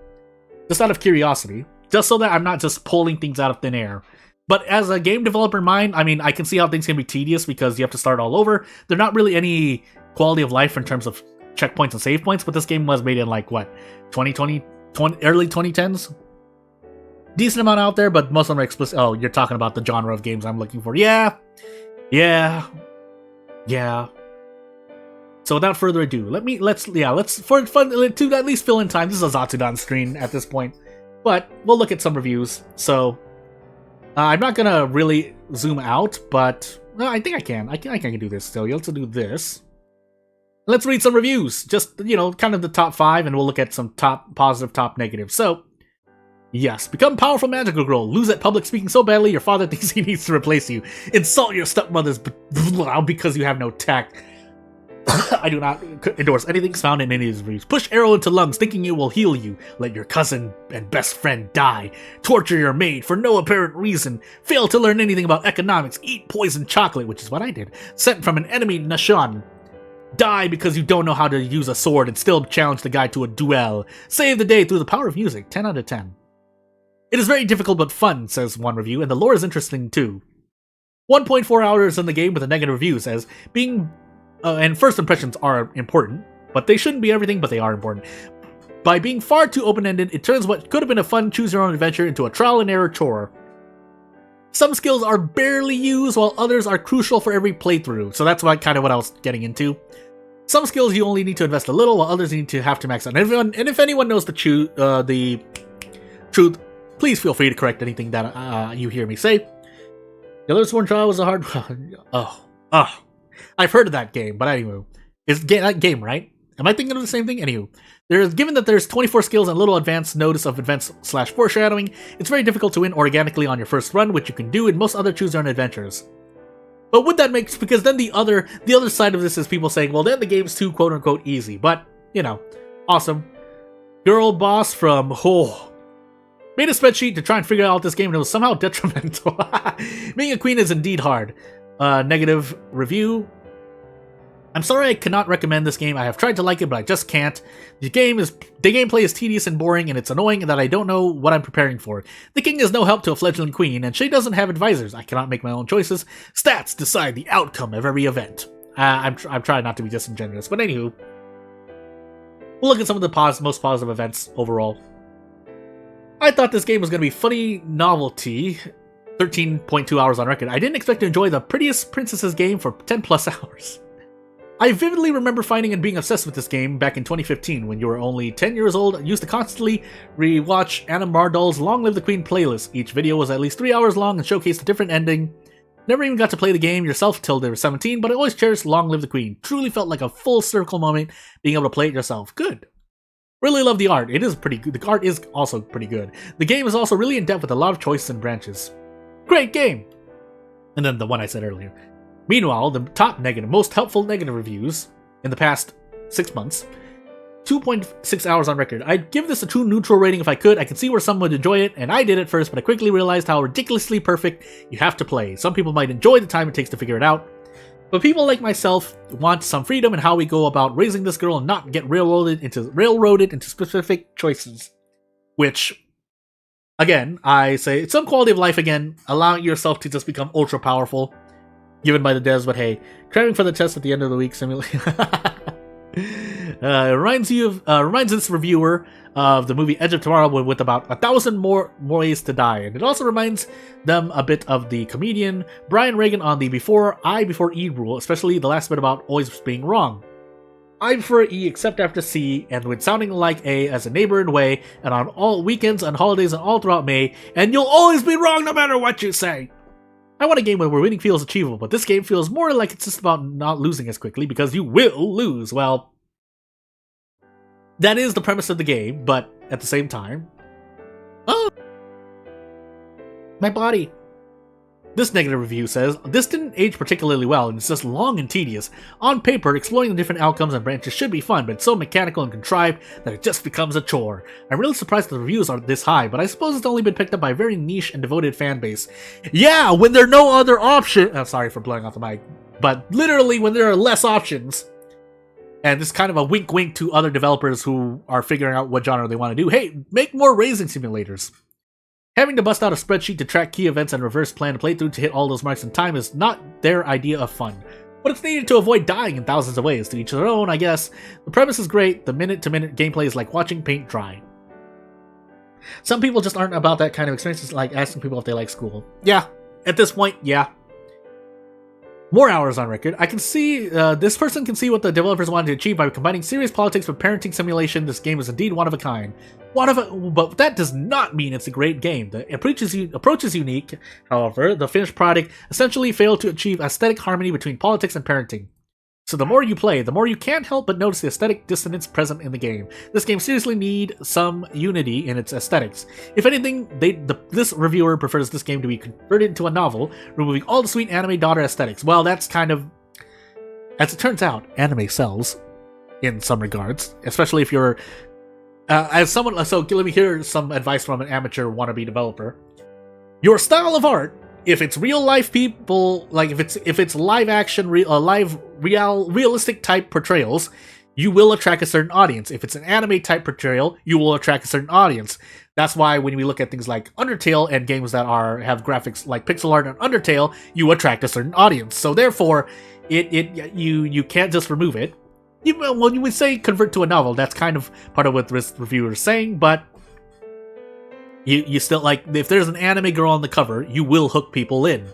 Speaker 1: just out of curiosity, just so that I'm not just pulling things out of thin air. But as a game developer mind, I mean, I can see how things can be tedious because you have to start all over. There's not really any quality of life in terms of checkpoints and save points, but this game was made in, like, what, 2020? Early 2010s? Decent amount out there, but most of them are explicit. Oh, you're talking about the genre of games I'm looking for. Yeah. So without further ado, let's for fun to at least fill in time. This is a Zatsudan screen at this point, but we'll look at some reviews. So I'm not gonna really zoom out, but I think I can. I can do this still. You'll have to do this. Let's read some reviews, just, kind of the top 5, and we'll look at some top positive, top negative. So, yes, become powerful magical girl, lose at public speaking so badly your father thinks he needs to replace you, insult your stepmothers because you have no tact. I do not endorse anything found in any of these reviews. Push arrow into lungs thinking it will heal you, let your cousin and best friend die, torture your maid for no apparent reason, fail to learn anything about economics, eat poisoned chocolate, which is what I did, sent from an enemy Nashon. Die because you don't know how to use a sword and still challenge the guy to a duel. Save the day through the power of music. 10 out of 10. It is very difficult but fun, says one review, and the lore is interesting too. 1.4 hours in the game with a negative review says, and first impressions are important, but they shouldn't be everything, but they are important. By being far too open-ended, it turns what could have been a fun choose-your-own adventure into a trial-and-error chore. Some skills are barely used, while others are crucial for every playthrough, so that's what I was getting into. Some skills you only need to invest a little, while others you need to have to max out. And if anyone knows the truth, please feel free to correct anything that you hear me say. The other one trial was a hard. I've heard of that game, but anyway, it's that game, right? Am I thinking of the same thing? Anywho, given that there's 24 skills and little advanced notice of advanced/foreshadowing, it's very difficult to win organically on your first run, which you can do in most other choose-your-own adventures. But would that make, because then the other side of this is people saying, well, then the game's too quote-unquote easy. But, awesome. Girl boss from made a spreadsheet to try and figure out this game, and it was somehow detrimental. Being a queen is indeed hard. Negative review. I'm sorry I cannot recommend this game. I have tried to like it, but I just can't. The gameplay is tedious and boring, and it's annoying that I don't know what I'm preparing for. The king is no help to a fledgling queen, and she doesn't have advisors. I cannot make my own choices. Stats decide the outcome of every event. I'm trying not to be disingenuous, but anywho, we'll look at some of the most positive events overall. I thought this game was going to be funny novelty. 13.2 hours on record. I didn't expect to enjoy the prettiest princesses game for 10 plus hours. I vividly remember finding and being obsessed with this game back in 2015 when you were only 10 years old and used to constantly re-watch Anna Mardol's Long Live the Queen playlist. Each video was at least 3 hours long and showcased a different ending. Never even got to play the game yourself till they were 17, but I always cherished Long Live the Queen. Truly felt like a full circle moment being able to play it yourself. Good. Really love the art. It is pretty good. The art is also pretty good. The game is also really in-depth with a lot of choices and branches. Great game! And then the one I said earlier. Meanwhile, the top negative, most helpful negative reviews in the past 6 months, 2.6 hours on record. I'd give this a true neutral rating if I could. I can see where some would enjoy it, and I did at first, but I quickly realized how ridiculously perfect you have to play. Some people might enjoy the time it takes to figure it out, but people like myself want some freedom in how we go about raising this girl and not get railroaded into specific choices. Which, again, I say, it's some quality of life again, allowing yourself to just become ultra powerful. given by the devs, but hey, cramming for the test at the end of the week simulation. Reminds this reviewer of the movie Edge of Tomorrow with about 1,000 more ways to die, and it also reminds them a bit of the comedian Brian Regan on the before E rule, especially the last bit about always being wrong. I prefer E except after C, and with sounding like A as a neighbor in way, and on all weekends and holidays and all throughout May, and you'll always be wrong no matter what you say. I want a game where winning feels achievable, but this game feels more like it's just about not losing as quickly, because you will lose. Well, that is the premise of the game, but at the same time... Oh! My body! This negative review says, this didn't age particularly well, and it's just long and tedious. On paper, exploring the different outcomes and branches should be fun, but it's so mechanical and contrived that it just becomes a chore. I'm really surprised the reviews are this high, but I suppose it's only been picked up by a very niche and devoted fan base. Yeah, when there are no other option... Oh, sorry for blowing off the mic. But literally when there are less options. And this is kind of a wink-wink to other developers who are figuring out what genre they want to do. Hey, make more racing simulators. Having to bust out a spreadsheet to track key events and reverse plan a playthrough to hit all those marks in time is not their idea of fun. But it's needed to avoid dying in thousands of ways. To each their own, I guess. The premise is great. The minute-to-minute gameplay is like watching paint dry. Some people just aren't about that kind of experience. It's like asking people if they like school. Yeah, at this point, yeah. More hours on record. I can see, this person can see what the developers wanted to achieve by combining serious politics with parenting simulation. This game is indeed one of a kind. But that does not mean it's a great game. The approach is unique, however, the finished product essentially failed to achieve aesthetic harmony between politics and parenting. So the more you play, the more you can't help but notice the aesthetic dissonance present in the game. This game seriously needs some unity in its aesthetics. If anything, this reviewer prefers this game to be converted into a novel, removing all the sweet anime daughter aesthetics. Well, that's kind of... As it turns out, anime sells, in some regards. Especially if you're... as someone... So let me hear some advice from an amateur wannabe developer. Your style of art, if it's real life people, like if it's live action, realistic type portrayals, you will attract a certain audience. If it's an anime type portrayal, you will attract a certain audience. That's why when we look at things like Undertale and games that have graphics like pixel art and Undertale, you attract a certain audience. So therefore, you can't just remove it. When you would say convert to a novel, that's kind of part of what this reviewer is saying, but you still, like, if there's an anime girl on the cover, you will hook people in.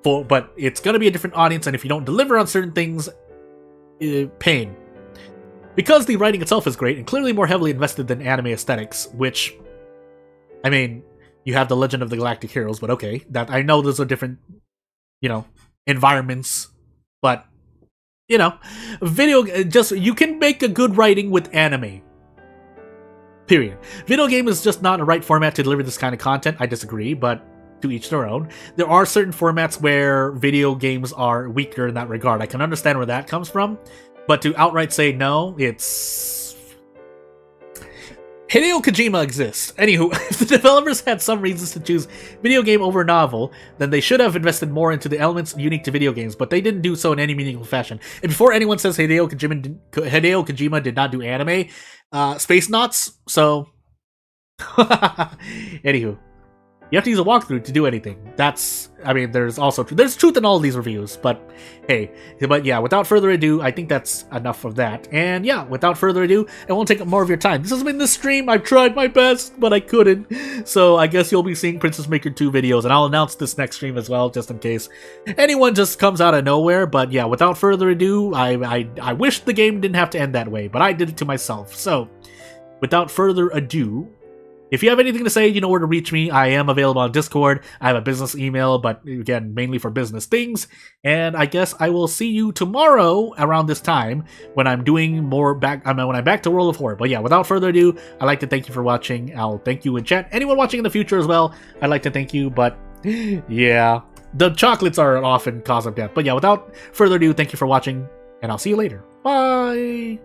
Speaker 1: But it's going to be a different audience, and if you don't deliver on certain things, pain. Because the writing itself is great, and clearly more heavily invested than anime aesthetics, which, I mean, you have the Legend of the Galactic Heroes, but okay, that I know those are different, environments, but, you can make a good writing with anime. Period. Video game is just not a right format to deliver this kind of content. I disagree, but to each their own. There are certain formats where video games are weaker in that regard. I can understand where that comes from, but to outright say no, it's... Hideo Kojima exists. Anywho, if the developers had some reasons to choose video game over novel, then they should have invested more into the elements unique to video games, but they didn't do so in any meaningful fashion. And before anyone says Hideo Kojima did not do anime, Space Knots, so... Anywho. You have to use a walkthrough to do anything. There's truth in all of these reviews, but hey. But yeah, without further ado, I think that's enough of that. And yeah, without further ado, I won't take up more of your time. This has been the stream. I've tried my best, but I couldn't. So I guess you'll be seeing Princess Maker 2 videos, and I'll announce this next stream as well, just in case anyone just comes out of nowhere. But yeah, without further ado, I wish the game didn't have to end that way, but I did it to myself. So, without further ado, if you have anything to say, you know where to reach me. I am available on Discord. I have a business email, but again, mainly for business things. And I guess I will see you tomorrow around this time when I'm doing more when I'm back to World of Horror. But yeah, without further ado, I'd like to thank you for watching. I'll thank you in chat. Anyone watching in the future as well, I'd like to thank you. But yeah, the chocolates are often cause of death. But yeah, without further ado, thank you for watching, and I'll see you later. Bye!